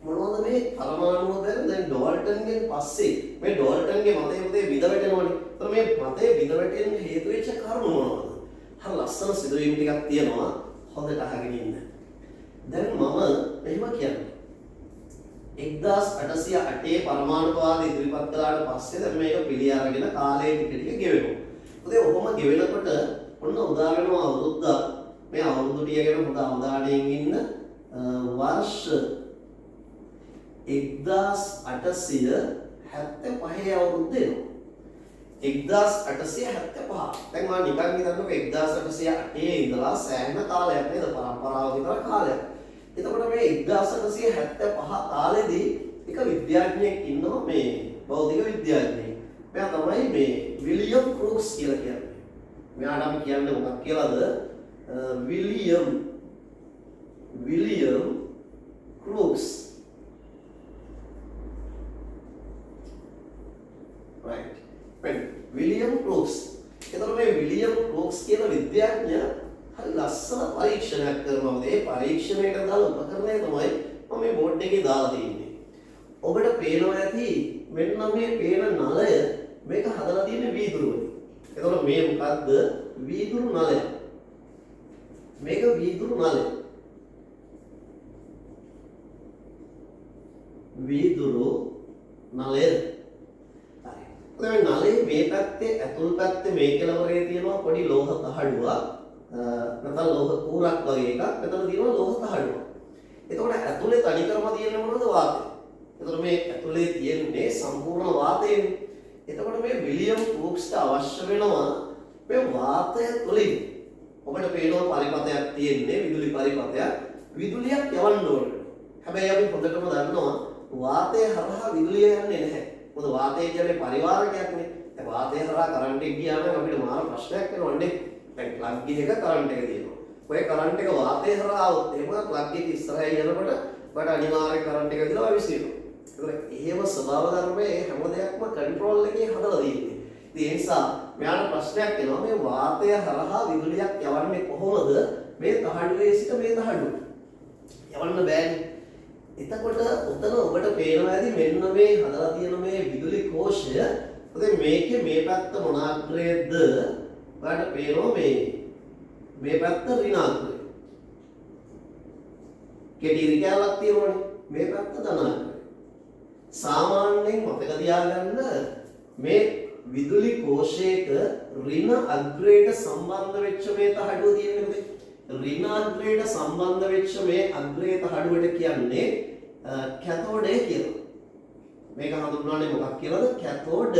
[SPEAKER 1] මොනවද මේ පරමාණුව දැන් ඩෝල්ටන්ගෙන් පස්සේ මේ ඩෝල්ටන්ගේ මතය පුතේ බිඳ වැටෙනවනේ. ඒතර මේ මතය බිඳ වැටෙන්න හේතු වෙච්ච කරුණු මොනවද? හරි ලස්සන සිදුවීම් ටිකක් තියෙනවා. හොඳට අහගෙන ඉන්න. දැන් මම මෙහෙම කියන්නේ 1808 පරමාණුවාද ඉදිරිපත් කළාට පස්සේ දැන් මේක පිළි අරගෙන කාලය ටික ගෙවෙනවා. මොකද ඔහොම ගෙවෙනකොට ඔන්න උදා වෙනවා අවුරුද්දක්. මේ අවුරුදු ටික ගැන හොඳ අවධානයෙන් ඉන්න වර්ෂ 1875 අවුරුද්ද එනවා. 1875. දැන් මම නිකන් හිතන්නකො 1808 ඉඳලා සෑහෙන කාලයක් නේද පරම්පරාව විතර කාලයක්. එතකොට මේ 1875 කාලෙදී එක විද්‍යාඥයෙක් ඉන්නවා මේ භෞතික විද්‍යාඥයෙක්. මෙයා තමයි මේ විලියම් ක්‍රූක්ස් කියලා කියන්නේ. මෙයාට අපි කියන්නේ මොකක් කියලාද? විලියම් ක්‍රූක්ස්. right. විලියම් ක්‍රූක්ස්. එතකොට මේ විලියම් ක්‍රූක්ස් කියන විද්‍යාඥයා හරි ලස්සන පරීක්ෂණයක් කරනවා. ඒ පරීක්ෂණයට දාන උපකරණය තමයි මම මේ බෝඩ් එකේ දාලා තියෙන්නේ. ඔබට පේනවා ඇති මෙන්න මේ පේන නලය මේක හදලා තියෙන්නේ වීදුරු වලින්. එතකොට මේ මොකද්ද? වීදුරු නලය. මේක වීදුරු නලය. වීදුරු නලය. හරි. මේ නලයේ මේ පැත්තේ ඇතුල් පැත්තේ මේ කෙළවරේ තියෙනවා පොඩි ලෝහ තහඩුවක්. නැත්නම් ලෝහ කූරක් වගේ එකක්. මෙතන තියෙනවා ලෝහ තහඩුවක්. එතකොට ඇතුලේ තනිකරම තියෙන්නේ මොනවද? වාතය. එතකොට මේ ඇතුලේ තියෙන්නේ සම්පූර්ණ වාතයනේ. එතකොට මේ විලියම් ක්‍රූක්ස්ට අවශ්‍ය වෙනවා මේ වාතය තුලින් ඔබට පේනවා පරිපථයක් තියෙන්නේ විදුලි පරිපථයක්. විදුලියක් යවන්න ඕනේ. හැබැයි අපි හොඳටම දන්නවා වාතය හරහා විදුලිය යන්නේ නැහැ. මොකද වාතය කියන්නේ පරිවාරකයක්නේ. ඒ වාතය හරහා කරන්ට් එක ගියාම අපිට මාර ප්‍රශ්නයක් වෙනවනේ. දැන් ප්ලග් එකක කරන්ට් එක තියෙනවා. ඔය කරන්ට් එක වාතය හරහා આવොත් එහෙම ප්ලග් එක ඉස්සරහින් යනකොට ඔබට අනිවාර්යෙන් කරන්ට් එක දිලා විසිරෙනවා. ඒතකොට එහෙම ස්වභාව ධර්මයේ හැම දෙයක්ම කන්ට්‍රෝල් එකේ හදලා තියෙන්නේ. ඉතින් ඒ නිසා මෙයාට ප්‍රශ්නයක් එනවා මේ වාතය හරහා විදුලියක් යවන්නේ කොහොමද මේ තහඩුවේ සිට මේ තහඩුවට? යවන්න බෑනේ. එතකොට උතන ඔබට පේනවා ඇති මෙන්න මේ හදලා තියෙන මේ විදුලි කෝෂය. ඉතින් මේකේ මේ පැත්ත මොනාග්‍රේද? ඔයාලට පේනවා මේ පැත්ත ඍණාග්‍රය. කෙටි රිකැලක් තියෙනවනේ. මේ පැත්ත ධනාග්‍රය. සාමාන්‍යයෙන් මතක තියාගන්න මේ විදුලි කෝෂයක ඍණ අග්‍රයට සම්බන්ධ වෙච්ච මේ තහඩුව තියෙන්නේ මොකද? ඍණ අග්‍රයට සම්බන්ධ වෙච්ච මේ අග්‍රයේ තහඩුවට කියන්නේ කැතෝඩය කියලා. මේක හඳුන්වන්නේ මොකක් කියලාද? කැතෝඩ.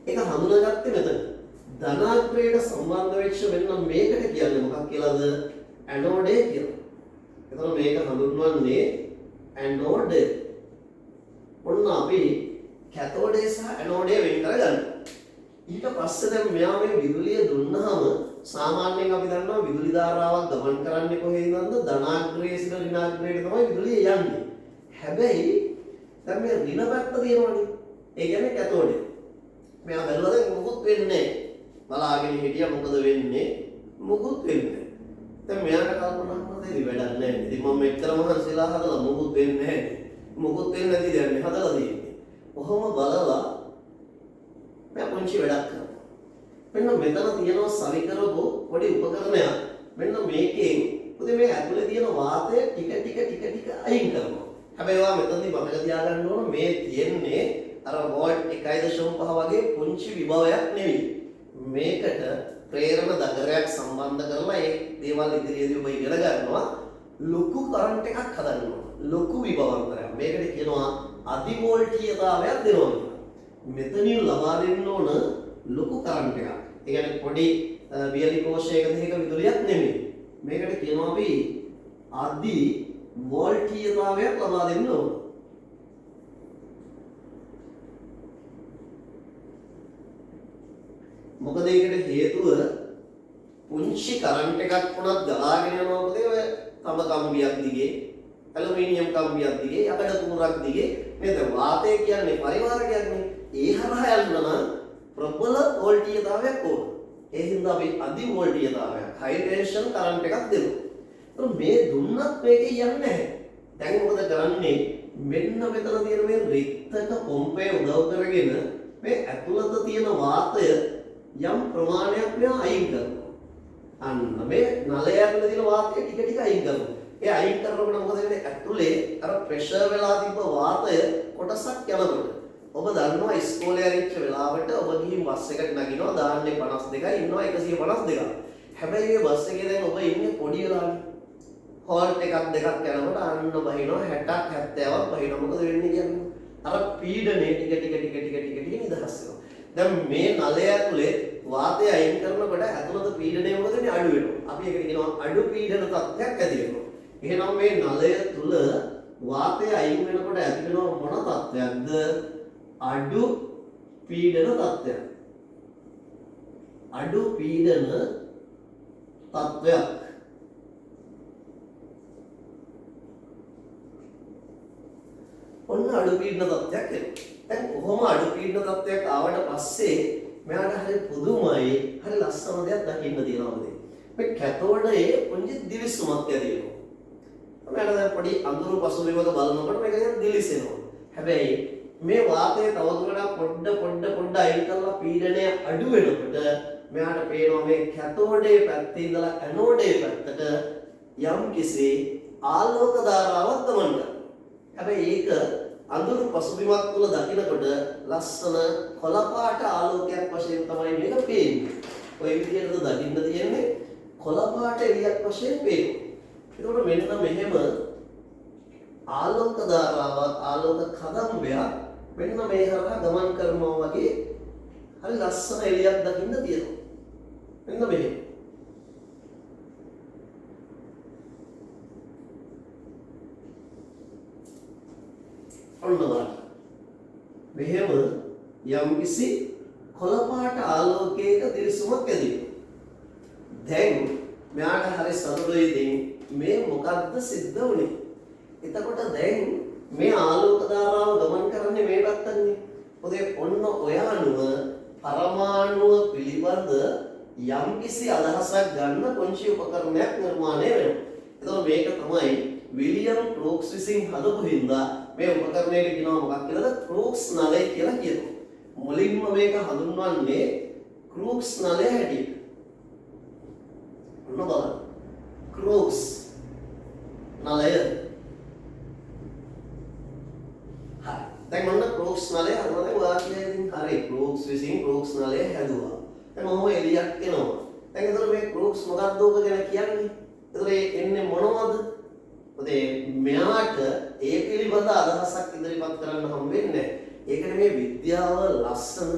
[SPEAKER 1] ඒක හඳුනාගත්තේ මෙතන. ධනාග්‍රයට සම්බන්ධ වෙච්ච මෙන්න මේකට කියන්නේ මොකක් කියලාද? ඇනෝඩය කියලා. එතකොට මේක හඳුන්වන්නේ ඇනෝඩ්. ඔන්න අපි කැතෝඩය සහ ඇනෝඩය වෙන් කරගන්න. ඊට පස්සේ දැන් මෙයා මේ විදුලිය දුන්නාම සාමාන්‍යයෙන් අපි දන්නවා විදුලි ධාරාවක් ගමන් කරන්නේ කොහේද? ධනාග්‍රයේ සිට ඍණාග්‍රයට තමයි විදුලිය යන්නේ. හැබැයි දැන් මේ ඍණ පැත්ත තියෙනවනේ. ඒ කියන්නේ කැතෝඩය. මෙයා බැලුවා දැන් මොකුත් වෙන්නේ නැහැ. බලාගෙන හිටියා මොකද වෙන්නේ? මොකුත් වෙන්නේ නැහැ. දැන් මෙයාට කල්පනා කරනවා වැඩක් නැහැ. ඉතින් මම මෙච්චර මහන්සිලා හදලා මොකුත් වෙන්නේ නැහැ. මොකොත් වෙන්නේ නැති දෙයක් නේ හදලා තියෙන්නේ. කොහොම බලලා මම පුංචි වැඩක් කරනවා. මෙන්න මෙතන තියෙනවා සවි කරපු පොඩි උපකරණයක්. මෙන්න මේකෙන් මොකද මේ ඇතුලේ තියෙන වාතය ටික අයින් කරනවා. හැබැයි ඔයා මෙතනදී මතක තියාගන්න ඕන මේ තියෙන්නේ අර වෝල්ට් 1.5 වගේ පුංචි විභවයක් නෙවෙයි. මේකට ප්‍රේරණ දගරයක් සම්බන්ධ කරලා ඒ දේවල් ඉදිරියේදී ඔබ ඉගෙන ගන්නවා. ලොකු කරන්ට් එකක් හදන්න ඕන. ලොකු විභවාන්තරයක්. මේකට කියනවා අධි වෝල්ටීයතාවයක් දෙනවා කියලා. මෙතනින් ලබා දෙන්න ඕන ලොකු කරන්ට් එකක්. ඒ කියන්නේ පොඩි වියලි කෝෂයක දෙයක විදුලියක් නෙමෙයි. මේකට කියනවා අපි අධි වෝල්ටීයතාවයක් ලබා දෙන්න ඕන. මොකද ඒකට හේතුව පුංචි කරන්ට් එකක් වුණත් ගලාගෙන යනවා මොකද ඔය තඹ කම්බියක් දිගේ ඇලුමිනියම් කම්බියක් දිගේ යකඩ කුරක් දිගේ නේද වාතය කියන්නේ පරිවාරකයක් නේ ඒ හරහා යන්න නම් ප්‍රබල වෝල්ටීයතාවයක් ඕන. ඒ හින්දා අපි අධි වෝල්ටීයතාවයක් හයි ටෙන්ෂන් කරන්ට් එකක් දෙනවා. ඒත් මේ දුන්නත් මේකේ යන්නේ නැහැ. දැන් මොකද කරන්නේ මෙන්න මෙතන තියෙන මේ රික්තක පොම්පය උදව් කරගෙන මේ ඇතුළත තියෙන වාතය යම් ප්‍රමාණයක් මෙයා අයින් කරනවා. අන්න මේ නලය ඇතුළේ තියෙන වාතය ටික අයින් කරනවා. ඒ අයින් කරනකොට මොකද වෙන්නේ? ඇතුළේ අර ප්‍රෙෂර් වෙලා තිබ්බ වාතය කොටසක් යනකොට. ඔබ දන්නවා ඉස්කෝලේ ඇරිච්ච වෙලාවට ඔබ ගිහින් බස් එකට නගිනවා දාන්නේ 52යි ඉන්නවා 152ක්. හැබැයි මේ බස් එකේ දැන් ඔබ ඉන්නේ පොඩි වෙලානේ. හෝල්ට් එකක් දෙකක් යනකොට අන්න බහිනවා 60ක් 70ක් බහිනවා. මොකද වෙන්නේ කියන්නේ? අර පීඩනේ ටික නිදහස් වෙනවා. දැන් මේ නලය ඇතුලේ වාතය අයින් කරනකොට ඇතුළත පීඩනය මොකද වෙන්නේ අඩු වෙනවා. අපි ඒකට කියනවා අඩු පීඩන තත්ත්වයක් ඇති වෙනවා. එහෙනම් මේ නලය තුල වාතය අයින් වෙනකොට ඇති වෙන මොන තත්ත්වයක්ද? අඩු පීඩන තත්ත්වයක්. අඩු පීඩන තත්ත්වයක්. ඔන්න අඩු පීඩන තත්ත්වයක් එනවා. දැන් කොහොම අඩු පීඩන තත්ත්වයක් ආවට පස්සේ මෙයාට හරි පුදුමයි හරි ලස්සන දෙයක් දකින්න තියෙනවා මේ. මේ කැතෝඩයේ පුංචි දිලිසුමක් ඇති වෙනවා. මෙයාට දැන් පොඩි අඳුරු පසුබිමක බලනකොට මේක දැන් දිලිසෙනවා. හැබැයි මේ වාතය තවදුරටත් පොඩ්ඩ අයින් කරලා පීඩනය අඩු වෙනකොට මෙයාට පේනවා මේ කැතෝඩයේ පැත්තේ ඉඳලා ඇනෝඩයේ පැත්තට යම් කිසි ආලෝක ධාරාවක් ගමන් කරනවා. හැබැයි ඒක අඳුරු පසුබිමක් තුල දකිනකොට ලස්සන කොළ පාට ආලෝකයක් වශයෙන් තමයි මේක පේන්නේ. ඔය විදිහට දකින්න තියෙන්නේ කොළ පාට එළියක් වශයෙන් පේනවා. ඒකට මෙන්න මෙහෙම ආලෝක ධාරාවක් ආලෝක කදම්බයක් මෙන්න මේ හරහා ගමන් කරනවා වගේ හරි ලස්සන එළියක් දකින්න තියෙනවා. මෙන්න මෙහෙම. ඔන්න බලන්න. මෙහෙම යම්කිසි කොළ පාට ආලෝකයක දිලිසුමක් ඇති වෙනවා. දැන් මෙයාට හරි සතුටුයි මේ මොකද්ද සිද්ධ වුනේ? එතකොට දැන් මේ ආලෝක ධාරාව ගමන් කරන්නේ මේ පැත්තනේ. මොකද ඔන්න ඔය අණුව පරමාණුව පිළිබඳ යම්කිසි අදහසක් ගන්න පුංචි උපකරණයක් නිර්මාණය වෙනවා. එතකොට මේක තමයි විලියම් ක්‍රෝක්ස් විසින් හදපු හින්දා මේ උපකරණයට කියනවා මොකක් කියලාද? ක්‍රෝක්ස් නලය කියලා කියනවා. මුලින්ම මේක හඳුන්වන්නේ ක්‍රෝක්ස් නලය හැටියට. ඔන්න බලන්න. ක්‍රෝක්ස් නලය. හරි. දැන් මොන ක්‍රෝක්ස් නලය හදනවද? ඔයා කියලා ඉතින් හරි ක්‍රෝක්ස් විසින් ක්‍රෝක්ස් නලය හැදුවා. දැන් මොහොම එළියක් එනවා. දැන් එතකොට මේ ක්‍රෝක්ස් මොකක්ද ඔබ ගැන කියන්නේ? එතකොට එන්නේ මොනවද? මෙයාට ඒ පිළිබඳ අදහසක් ඉදිරිපත් කරන්න හම් වෙන්නේ නැහැ. ඒකට මේ විද්‍යාව ලස්සන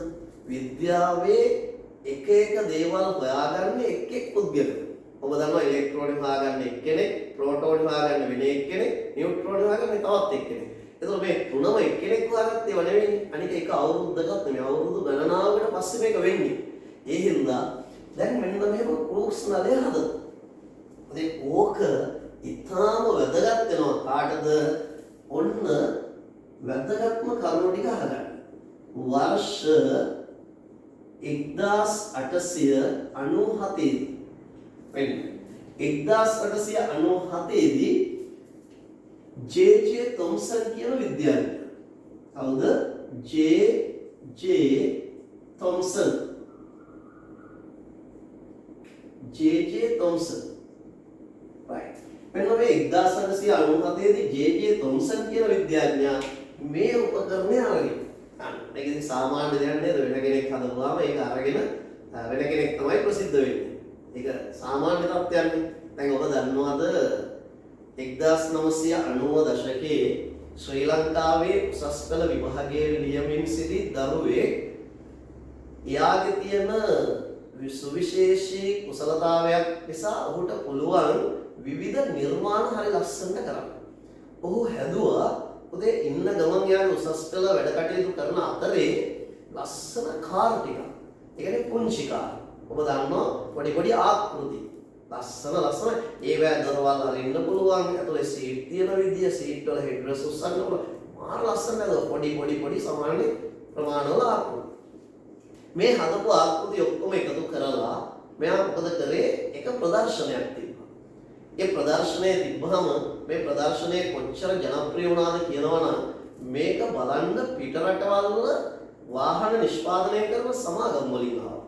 [SPEAKER 1] විද්‍යාවේ එක දේවල් හොයාගන්න එක් පුද්ගලයෙක්. ඔබ දන්නවා ඉලෙක්ට්‍රෝන හොයාගන්න එක්කෙනෙක්, ප්‍රෝටෝන හොයාගන්න වෙන එක්කෙනෙක්, නියුට්‍රෝන හොයාගන්න තවත් එක්කෙනෙක්. එතකොට මේ තුනම එක්කෙනෙක් හොයාගත්තේ ඒවා නෙවෙයි. අනික එක අවුරුද්දකට නෙමෙයි අවුරුදු ගණනාවකට පස්සේ මේක වෙන්නේ. ඒ හින්දා දැන් මෙන්න මෙහෙම ක්‍රෝක්ස් නලය හදනවා. ඕක ඉතාම වැදගත් වෙනවා කාටද? ඔන්න වැදගත්ම කරුණු ටික අහගන්න. වර්ෂ 1897 දී 1897 දී ජේ.ජේ. තොම්සන් කියන විද්‍යාඥයා. කවුද? J.J.. Thomson. J.J.. Thomson. right. මෙන්න මේ 1997 දී ජේ.ජේ. තොම්සන් කියන විද්‍යාඥයා මේ උපකරණය අරගෙන. මේක ඉතින් සාමාන්‍ය දෙයක් නේද? වෙන කෙනෙක් හදපුවාම ඒක අරගෙන වෙන කෙනෙක් තමයි ප්‍රසිද්ධ වෙන්නේ. ඒක සාමාන්‍ය තත්ත්වයක්. දැන් ඔබ දන්නවද 1990 දශකයේ ශ්‍රී ලංකාවේ උසස් පෙළ විභාගයේ ලියමින් සිටි දරුවෙක් එයාගේ තියෙන සුවිශේෂී කුසලතාවයක් නිසා ඔහුට පුළුවන් විවිධ නිර්මාණ හරි ලස්සනට කරන්න. ඔහු හැදුවා උදේ ඉන්න ගමන් යාගේ උසස් පෙළ වැඩ කටයුතු කරන අතරේ ලස්සන කාර් ටිකක්. ඒ කියන්නේ පුංචි කාර්. ඔබ දන්නවා පොඩි පොඩි ආකෘති. ලස්සන ඒවැ දොරවල් අරින්න පුළුවන්. ඇතුලේ සීට් තියෙන විදිය, සීට් වල හෙඩ් රෙස්ට් උස්සන්න පුළුවන්. මාර ලස්සන නේද? පොඩි සමාන ප්‍රමාණවල ආකෘති. මේ හදපු ආකෘති ඔක්කොම එකතු කරලා මෙයා මොකද කරේ? එක ප්‍රදර්ශනයක් තිබ්බා. ඒ ප්‍රදර්ශනයේ තිබ්බහම මේ ප්‍රදර්ශනය කොච්චර ජනප්‍රිය වුණාද කියනවනම් මේක බලන්න පිටරටවල් වල වාහන නිෂ්පාදනය කරන සමාගම් වලින් ආවා.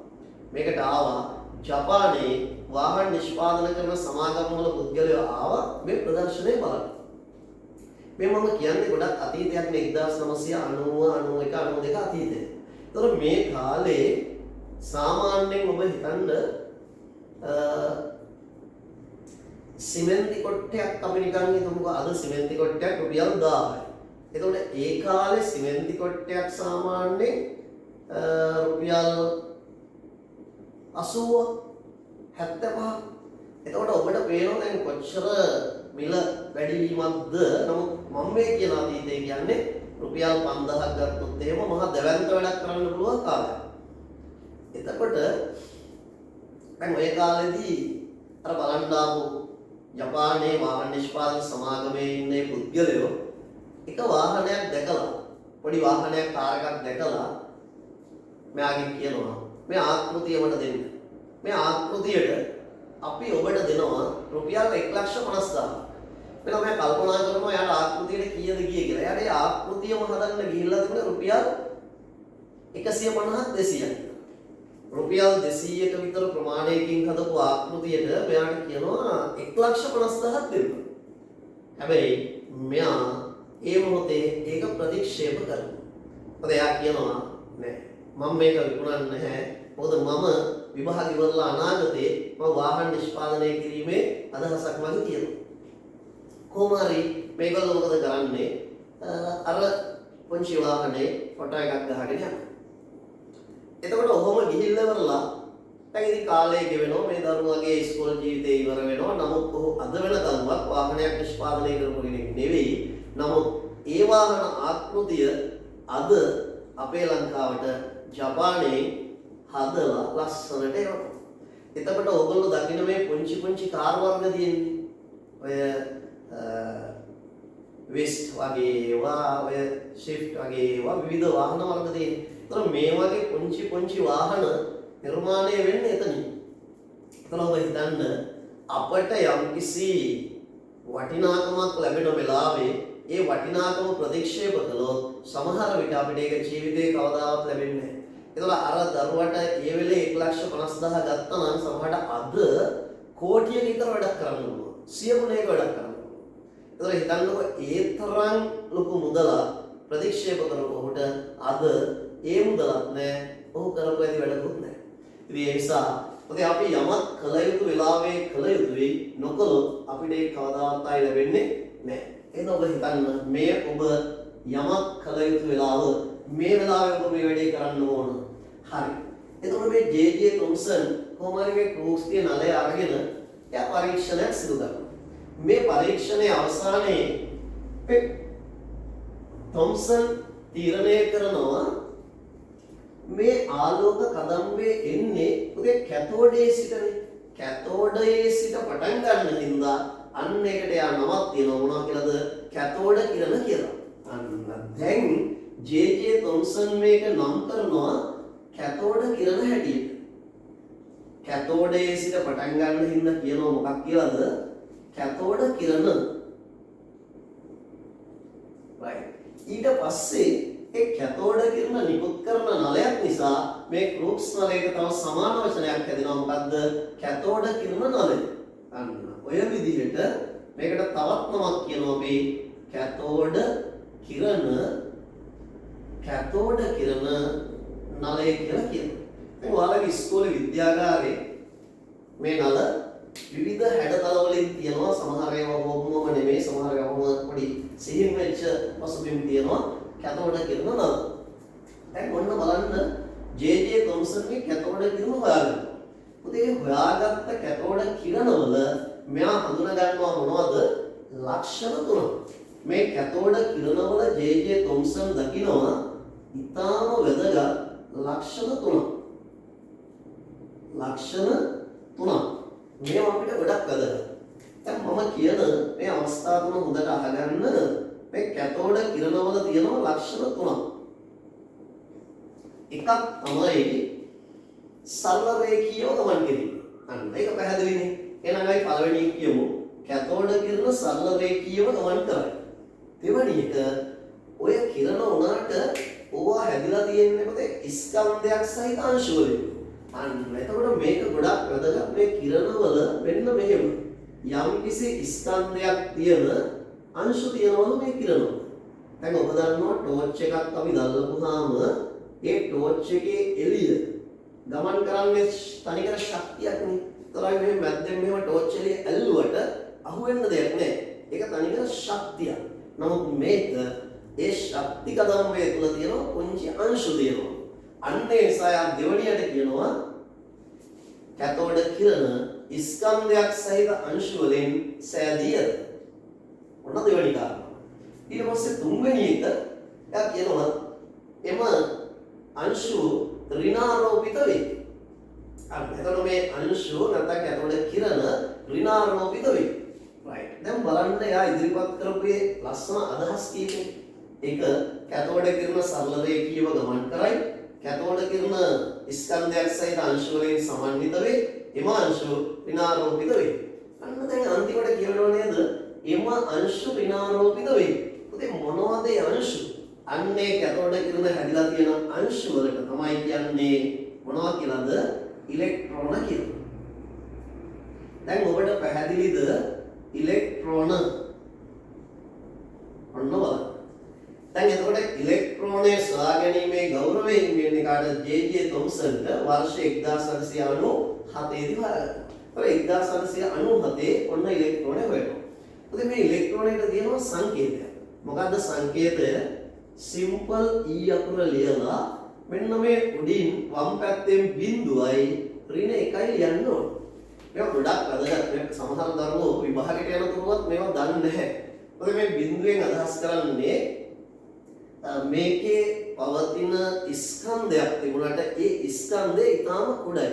[SPEAKER 1] මේකට ආවා ජපානයේ වාහන නිෂ්පාදනය කරන සමාගම් වල පුද්ගලයෝ ආවා මේ ප්‍රදර්ශනය බලන්න. මේ මම කියන්නේ ගොඩක් අතීතයක් නේ 1990 91 92 අතීතේ. ඒතර මේ කාලේ සාමාන්‍යයෙන් ඔබ හිතන්න සිමෙන්ති කොට්ටයක් අපි නිකන් හිතමුකෝ අද සිමෙන්ති කොට්ටයක් රුපියල් 1000යි. එතකොට ඒ කාලේ සිමෙන්ති කොට්ටයක් සාමාන්‍යයෙන් රුපියල් 80 75. එතකොට ඔබට පේනවා දැන් කොච්චර මිල වැඩි වීමක්ද. නමුත් මම මේ කියන අතීතය කියන්නේ රුපියල් 5000ක් ගත්තොත් එහෙම මහා දැවැන්ත වැඩක් කරන්න පුළුවන් කාලයක්. එතකොට දැන් ඔය කාලෙදී අර බලන්න ආපු ජපානයේ වාහන නිෂ්පාදන සමාගමේ ඉන්න පුද්ගලයෝ එක වාහනයක් දැකලා පොඩි වාහනයක් කාර් එකක් දැකලා මෙයාගෙන් කියනවා මේ ආකෘතිය මට දෙන්න. මේ ආකෘතියට අපි ඔබට දෙනවා රුපියල් 1,50,000. මෙන්න මම කල්පනා කරනවා යාට ආකෘතියට කීයද ගියේ කියලා. යාට ඒ ආකෘතියම හදන්න ගිහිල්ලා තිබුණේ රුපියල් 150ක් 200ක්. රුපියල් 200ක විතර ප්‍රමාණයකින් හදපු ආකෘතියට මෙයාට කියනවා 1,50,000ක් දෙන්න. හැබැයි මෙයා ඒ මොහොතේ ඒක ප්‍රතික්ෂේප කරනවා. මොකද එයා කියනවා නෑ මම මේක විකුණන්නේ නැහැ. මොකද මම විභාග ඉවරලා අනාගතේ මම වාහන නිෂ්පාදනය කිරීමේ අදහසක් මගේ තියෙනවා. කොහොම හරි මේගොල්ලෝ මොකද කරන්නේ? අර පුංචි වාහනේ ෆොටෝ එකක් ගහගෙන යනවා. එතකොට ඔහොම ගිහිල්ලා ඉවරලා දැන් ඉතින් කාලය ගෙවෙනවා මේ දරුවගේ ඉස්කෝල ජීවිතේ ඉවර වෙනවා. නමුත් ඔහු අද වෙනකන්වත් වාහනයක් නිෂ්පාදනය කරපු කෙනෙක් නෙවෙයි. නමුත් ඒ වාහන ආකෘතිය අද අපේ ලංකාවට ජපානයේ හදලා ලස්සනට එනවා. එතකොට ඔයගොල්ලෝ දකින්න මේ පුංචි කාර් වර්ග තියෙන්නේ. ඔය වෙස්ට් වගේ ඒවා, ඔය ස්විෆ්ට් වගේ ඒවා විවිධ වාහන වර්ග තියෙන්නේ. ඒතර මේ වගේ පුංචි වාහන නිර්මාණය වෙන්නේ එතනින්. එතන ඔබ හිතන්න අපට යම්කිසි වටිනාකමක් ලැබෙන වෙලාවේ ඒ වටිනාකම ප්‍රතික්ෂේප කළොත් සමහර විට අපිට ඒක ජීවිතේ කවදාවත් ලැබෙන්නේ නැහැ. ඒතකොට අර දරුවට ඒ වෙලේ 1,50,000 ගත්තා නම් සමහරට අද කෝටියක විතර වැඩක් කරන්න පුළුවන්. 100 ගුණයක වැඩක් කරන්න පුළුවන්. ඒතකොට හිතන්නකො ඒ තරම් ලොකු මුදලක් ප්‍රතික්ෂේප කරපු ඔහුට අද ඒ මුදලක් නැහැ. ඔහු කරපු ඇති වැඩකුත් නැහැ. ඉතින් ඒ නිසා අපි යමක් කළ යුතු වෙලාවේ කළ යුතුයි. නොකළොත් අපිට ඒක කවදාවත් ආයි ලැබෙන්නේ නැහැ. එහෙනම් ඔබ හිතන්න මේ ඔබ යමක් කළ යුතු වෙලාව මේ වෙලාවේ ඔබ මේ වැඩේ කරන්න ඕන. හරි. එතකොට මේ ජේ.ජේ. තොම්සන් කොහොම හරි මේ ක්‍රූස් කියන නලය අරගෙන එයා පරීක්ෂණයක් සිදු කරනවා. මේ පරීක්ෂණයේ අවසානයේ තොම්සන් තීරණය කරනවා මේ ආලෝක කදම්බේ එන්නේ උදේ කැතෝඩේ සිටනේ. කැතෝඩයේ සිට පටන් ගන්න හින්දා අන්න එකට යා නමක් තියෙනවා. මොනවා කියලාද? කැතෝඩ කිරණ කියලා. අන්න දැන් ජේ.ජේ. තොම්සන් මේක නම් කරනවා කැතෝඩ කිරණ හැටියට. කැතෝඩයේ සිට පටන් ගන්න හින්දා කියනවා මොකක් කියලාද? කැතෝඩ කිරණ. ඊට පස්සේ ඒ කැතෝඩ කිරණ නිකුත් කරන නලයක් නිසා මේ ක්‍රූක්ස් නලයක තව සමාන වචනයක් හැදෙනවා. මොකද්ද? කැතෝඩ කිරණ නලය. අන්න ඔය විදිහට මේකට තවත් නමක් කියනවා අපි කැතෝඩ කිරණ නලය කියලා කියනවා. දැන් ඔයාලගේ ඉස්කෝලේ විද්‍යාගාරේ මේ නල විවිධ හැඩතල වලින් තියෙනවා. සමහර ඒවා බොම්මම නෙමෙයි, සමහර ඒවා පොඩි සිහින් වෙච්ච පසුබිම් තියෙනවා. කැතෝඩ කිරණ නල. දැන් ඔන්න බලන්න ජේ.ජේ. තොම්සන් මේ කැතෝඩ කිරණ හොයාගන්නවා. උදේ හොයාගත්ත කැතෝඩ කිරණවල මෙයා හඳුනා ගන්නවා මොනවද? ලක්ෂණ තුනක්. මේ කැතෝඩ කිරණවල ජේ.ජේ. තොම්සන් දකිනවා ඊටාම වැදගත් ලක්ෂණ තුනක්. මේවා අපිට ගොඩක් වැදගත්. දැන් මම කියන මේ අවස්ථා තුන හොඳට අහගන්න. මේ කැතෝඩ කිරණවල තියෙනවා ලක්ෂණ තුනක්. එකක් තමයි සරල රේඛීයව ගමන් කිරීම. අන්න ඒක පැහැදිලිනේ. එහෙනම් අපි පළවෙනි කියමු කැතෝඩ කිරණ සරල රේඛීයව ගමන් කරයි. දෙවැනි එක ඔය කිරණ උනාට ඕවා හැදිලා තියෙන්නේ මොකද? ස්කන්ධයක් සහිත අංශ වලින්. අන්න එතකොට මේක ගොඩක් වැදගත්. මේ කිරණවල මෙන්න මෙහෙම යම්කිසි ස්කන්ධයක් තියෙන අංශ තියෙනවලු මේ කිරණවල. දැන් ඔබ දන්නවා ටෝච් එකක් අපි දැල්ලපුවාම ඒ ටෝච් එකේ එළිය ගමන් කරන්නේ තනිකර ශක්තියක්නේ. ඒතරයි මේ මැද්දෙන් මෙහෙම ටෝච් එළිය ඇල්ලුවට අහුවෙන්න දෙයක් නැහැ. ඒක තනිකර ශක්තියක්. නමුත් මේක ඒ ශක්ති කදම්බය තුල තියෙන පුංචි අංශු තියෙනවා. අන්න ඒ නිසා දෙවණියට කියනවා කැතෝඩ කිරණ ස්කන්ධයක් සහිත අංශු වලින් සෑදී ඇත. ඔන්න දෙවණි කාරණා. ඊට පස්සේ තුන්වෙනි එක එයා කියනවා එම අංශු ඍණාරෝපිත වේ. අන්න එතකොට මේ අංශු නැත්නම් කැතෝඩ කිරණ ඍණාරෝපිත වේ. right. දැන් බලන්න එයා ඉදිරිපත් කරපු මේ ලස්සන අදහස් කීපේ. ඒක කැතෝඩ කිරණ සරල රේඛීයව ගමන් කරයි. කැතෝඩ කිරණ ස්කන්ධයක් සහිත අංශු වලින් සමන්විත වේ. එම අංශු ඍණාරෝපිත වේ. අන්න දැන් අන්තිමට කියවනවා නේද? එම අංශු ඍණාරෝපිත වේ. ඉතින් මොනවද ඒ අංශු? අන්නේ කැතෝඩ කිරණ හැදිලා තියෙන අංශු වලට තමයි කියන්නේ මොනවා කියලාද? ඉලෙක්ට්‍රෝන කියලා. දැන් ඔබට පැහැදිලිද ඉලෙක්ට්‍රෝන? ඔන්න බලන්න. දැන් එතකොට ඉලෙක්ට්‍රෝනයේ සොයා ගැනීමේ ගෞරවයෙන් වෙන්නේ කාට? ජේ.ජේ. තොම්සන්ට වර්ෂ 1997 දී හොයාගත්තා. ඒ 1997 ඔන්න ඉලෙක්ට්‍රෝනේ හොයනවා. ඉතින් මේ ඉලෙක්ට්‍රෝනයට තියෙනවා සංකේතයක්. මොකද්ද සංකේතය? සිම්පල් E අකුර ලියලා මෙන්න මේ උඩින් වම් පැත්තෙන් බිඳුවයි ඍණ 1යි ලියන්න ඕන. මේක ගොඩක් වැදගත්. මේ සමහර දරුවෝ විභාගයට යනකොටවත් මේවා දන්නේ නැහැ. මොකද මේ බිඳුවෙන් අදහස් කරන්නේ මේකේ පවතින ස්කන්ධයක් තිබුණාට ඒ ස්කන්ධය ඊටාම කුඩයි.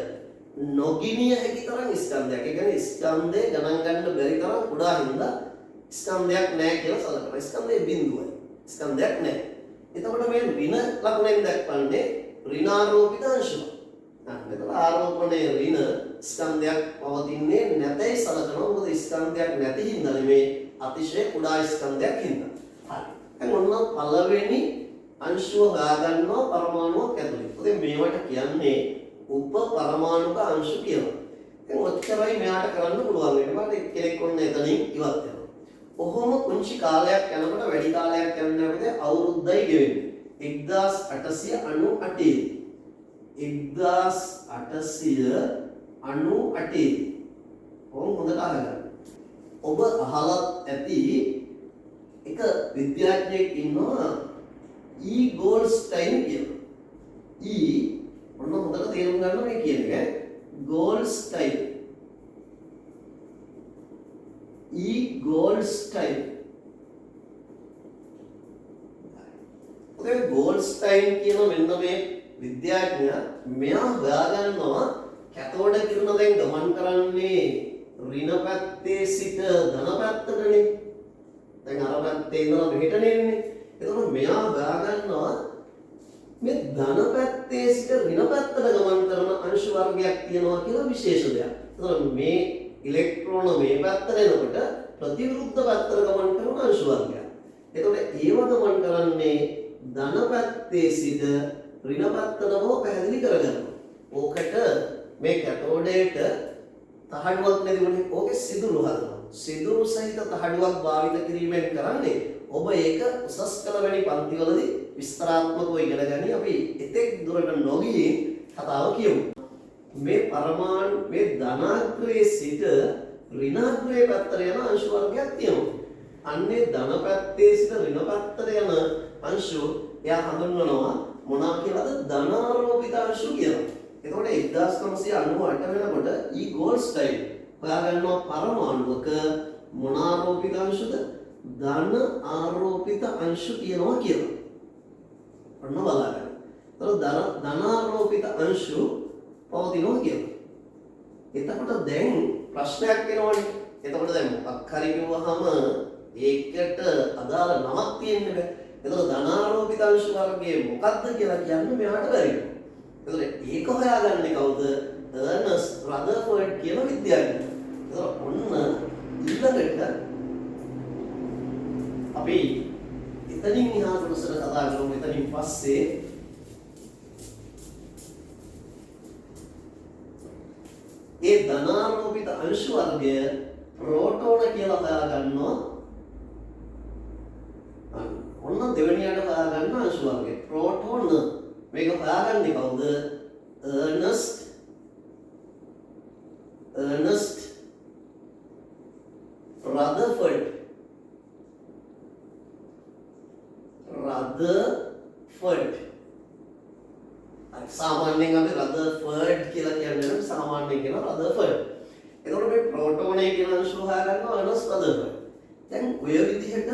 [SPEAKER 1] නොගිනිය හැකි තරම් ස්කන්ධයක්. ඒ කියන්නේ ස්කන්ධය ගණන් ගන්න බැරි තරම් කුඩා හින්දා ස්කන්ධයක් නැහැ කියලා සලකනවා. ස්කන්ධයේ බිඳුවයි. ස්කන්ධයක් නැහැ. එතකොට මේ ඍණ ලකුණෙන් දක්වන්නේ ඍණාරෝපිත අංශුව. එතකොට ආරෝපණයේ ඍණ ස්කන්ධයක් පවතින්නේ නැතයි සලකනවා. මොකද ස්කන්ධයක් නැති හින්දා නෙමේ අතිශය කුඩා ස්කන්ධයක් හින්දා. හරි. දැන් ඔන්න පළවෙනි අංශුව හොයාගන්නවා පරමාණුවක් ඇතුලේ. ඉතින් මේවට කියන්නේ උප පරමාණුක අංශු කියලා. දැන් ඔච්චරයි මෙයාට කරන්න පුළුවන් වෙන්නේ. මට කෙනෙක් ඔන්න එතනින් ඉවත් වෙනවා. ඔහොම කුංචි කාලයක් යනකොට වැඩි කාලයක් යනකොට අවුරුද්දයි ගෙවෙන්නේ. 1898. 1898. ඕම් හොඳට අහගන්න. ඔබ අහලත් ඇති එක විද්‍යාඥයෙක් ඉන්නවා E. ගෝල්ඩ්ස්ටයින් කියලා. E ඔන්න හොඳට තේරුම් ගන්න මේ කියන එක. ගෝල්ඩ්ස්ටයින්. E. ගෝල්ඩ්ස්ටයින්. ඔය ගෝල්ඩ්ස්ටයින් කියන මෙන්න මේ විද්‍යාඥයා මෙයා හොයාගන්නවා කැතෝඩ කිරණ දැන් ගමන් කරන්නේ ඍණ පැත්තේ සිට ධන පැත්තටනේ. දැන් අර පැත්තේ ඉඳලා මෙහෙට නෙන්නේ. එතකොට මෙයා හොයාගන්නවා මේ ධන පැත්තේ සිට ඍණ පැත්තට ගමන් කරන අංශු වර්ගයක් තියෙනවා කියලා විශේෂ දෙයක්. එතකොට මේ ඉලෙක්ට්‍රෝන මේ පැත්තට එනකොට ප්‍රතිවිරුද්ධ පැත්තට ගමන් කරන අංශු වර්ගයක්. එතකොට ඒව ගමන් කරන්නේ ධන පැත්තේ සිට ඍණ පැත්තට බව පැහැදිලි කරගන්නවා. ඕකට මේ කැතෝඩේට තහඩුවක් නැතිවනේ ඕකේ සිදුරු හදනවා. සිදුරු සහිත තහඩුවක් භාවිත කිරීමෙන් කරන්නේ ඔබ ඒක උසස් කළ වැනි පන්තිවලදී විස්තරාත්මකව ඉගෙන ගනි. අපි එතෙක් දුරට නොගිහින් කතාව කියමු. මේ පරමාණු මේ ධනාග්‍රයේ සිට ඍණාග්‍රයේ පැත්තට යන අංශු වර්ගයක් තියෙනවා. අන්නේ ධන පැත්තේ සිට ඍණ පැත්තට යන අංශු එයා හඳුන්වනවා මොනවා කියලාද? ධනාරෝපිත අංශු කියලා. එතකොට 1998 වෙනකොට ඊ ගෝල්ස්ටයින් හොයාගන්නවා පරමාණුක මොන ආරෝපිත අංශුද? ධන ආරෝපිත අංශු කියනවා කියලා. ඔන්න බලන්න. එතකොට ධනාරෝපිත අංශු පවතිනවා කියලා. එතකොට දැන් ප්‍රශ්නයක් එනවනේ. එතකොට දැන් මොකක් හරි කිව්වහම ඒකට අදාළ නමක් තියෙන්න බෑ. එතකොට ධනාරෝපිත අංශු වර්ගයේ මොකක්ද කියලා කියන්න මෙයාට බැරි වෙනවා. එතකොට ඒක හොයාගන්නේ කවුද? අර්නස්ට් රදර්ෆර්ඩ් කියන විද්‍යාඥයා. එතකොට ඔන්න ඊළඟට අපි එතනින් එහා කොටසට කතා කරමු. එතනින් පස්සේ ඒ ධනාරෝපිත අංශු වර්ගය ප්‍රෝටෝන කියලා හොයාගන්නවා. ඔන්න දෙවෙනියට හොයාගන්න අංශු වර්ගය ප්‍රෝටෝන. මේක හොයාගන්නේ කවුද? Ernest Rutherford. සාමාන්‍යයෙන් අපි රදර්ෆර්ඩ් කියලා කියන්නේ සාමාන්‍යයෙන් කියන රදර්ෆර්ඩ්. එතකොට මේ ප්‍රෝටෝනේ කියන අංශු හොයාගන්නවා අර්නස්ට් රදර්ෆර්ඩ්. දැන් ඔය විදිහට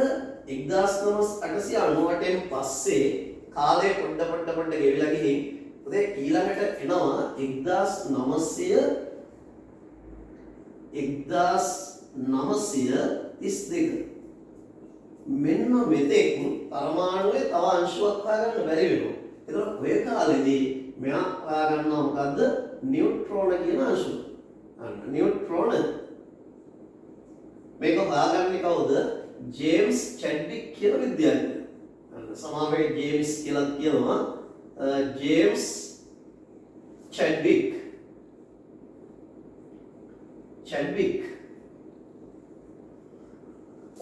[SPEAKER 1] 1898න් පස්සේ කාලය පොඩ්ඩ ගෙවිලා ගිහින් උදේ ඊළඟට එනවා 1932. මෙන්න මෙතෙක් පරමාණුවේ තව අංශුවක් හොයාගන්න බැරි වෙනවා. එතකොට ඔය කාලෙදී මෙයා හොයාගන්නවා මොකද්ද? නියුට්‍රෝන කියන අංශුව. නියුට්‍රෝන මේක හොයාගන්නේ කවුද? ජේම්ස් චැඩ්වික් කියන විද්‍යාඥයා. සමාවෙයි ජේම්ස් කියලා කියනවා. ජේම්ස් චැඩ්වික්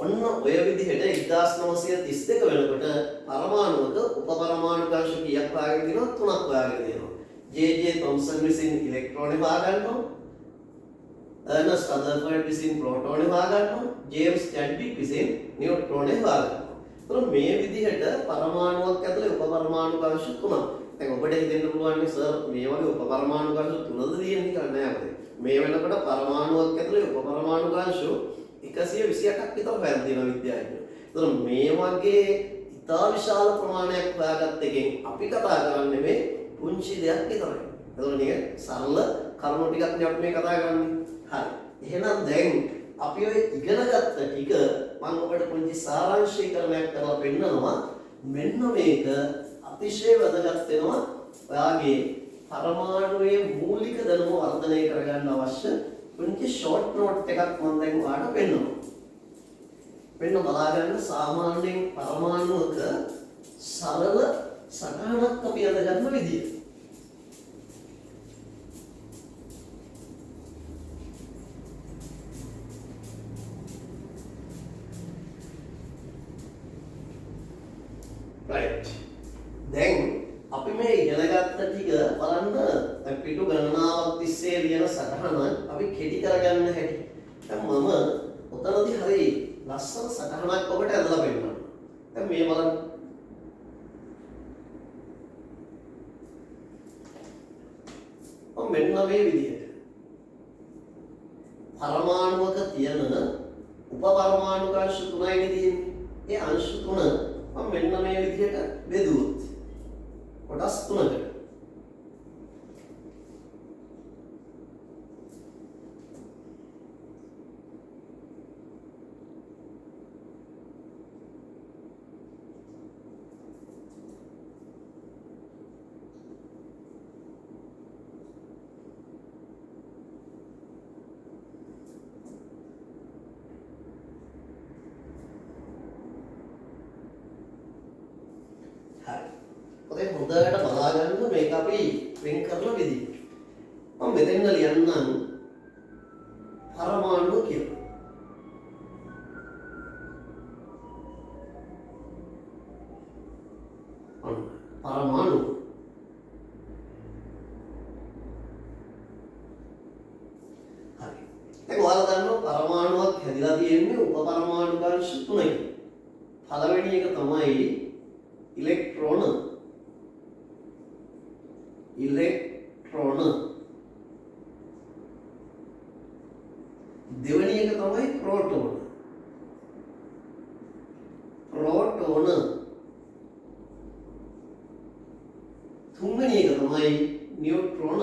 [SPEAKER 1] ඔන්න ඔය විදිහට 1932 වෙනකොට පරමාණුවක උපපරමාණු අංශ කීයක් හොයාගෙන තියෙනවද? 3ක් හොයාගෙන තියෙනවා. ජේ.ජේ. තොම්සන් විසින් ඉලෙක්ට්‍රෝන හොයාගන්නවා. අර්නස්ට් රදර්ෆර්ඩ් විසින් ප්‍රෝටෝන හොයාගන්නවා. ජේම්ස් චැඩ්වික් විසින් නියුට්‍රෝන හොයාගන්නවා. එතකොට මේ විදිහට පරමාණුවක් ඇතුලේ උපපරමාණු අංශ 3ක්. දැන් ඔබට හිතෙන්න පුළුවන් නේ සර් මේ වගේ උපපරමාණු අංශ 3ද තියෙන්නේ කියලා නෑ අපිට. මේ වෙනකොට පරමාණුවක් ඇතුලේ උපපරමාණු අංශ 128ක් විතර හොයලා තියෙනවා විද්‍යාඥයෝ. එතකොට මේ වගේ ඉතා විශාල ප්‍රමාණයක් හොයාගත්ත එකෙන් අපි කතා කරන්නේ මේ පුංචි දෙයක් විතරයි. එතකොට නික සරල කරුණු ටිකක් නේ අපි මේ කතා කරන්නේ. හරි. එහෙනම් දැන් අපි ඔය ඉගෙනගත්ත ටික මම ඔබට පුංචි සාරාංශීකරණයක් කරලා පෙන්නනවා. මෙන්න මේක අතිශය වැදගත් වෙනවා. ඔයාගේ පරමාණුවේ මූලික දැනුම වර්ධනය කරගන්න අවශ්‍ය පුංචි ෂෝට් නෝට් එකක් මම දැන් ඔයාලට පෙන්නනවා. මෙන්න බලාගන්න සාමාන්‍යයෙන් පරමාණුවක සරල සටහනක් අපි අඳගන්න විදිය. right. දැන් අපි මේ ඉගෙනගත්ත ටික බලන්න පිටු ගණනාවක් තිස්සේ ලියන සටහන අපි කෙටි කරගන්න හැටි. දැන් මම ඔතනදී හරි ලස්සන සටහනක් ඔබට ඇදලා පෙන්නනවා. දැන් මේ බලන්න. මෙන්න මේ විදිහට පරමාණුවක තියෙන උපපරමාණු අංශු 3යි තියෙන්නේ. ඒ අංශු 3 මම මෙන්න මේ විදිහට බෙදුවොත් කොටස් 3කට. හරි. ඔතේ හොඳට බලා ගන්න මේක අපි වෙන් කරන විදිහ. මම මෙතෙන්ද ලියන්නම් පරමාණු කියලා. පරමාණු හරි. දැන් ඔයාලා දන්නවා පරමාණුවක් හැදිලා තියෙන්නේ උපපරමාණු අංශ 3කින්. පළවෙනි එක තමයි ඉලෙක්ට්‍රෝන. දෙවෙනි එක තමයි ප්‍රෝටෝන. තුන්වෙනි එක තමයි නියුට්‍රෝන.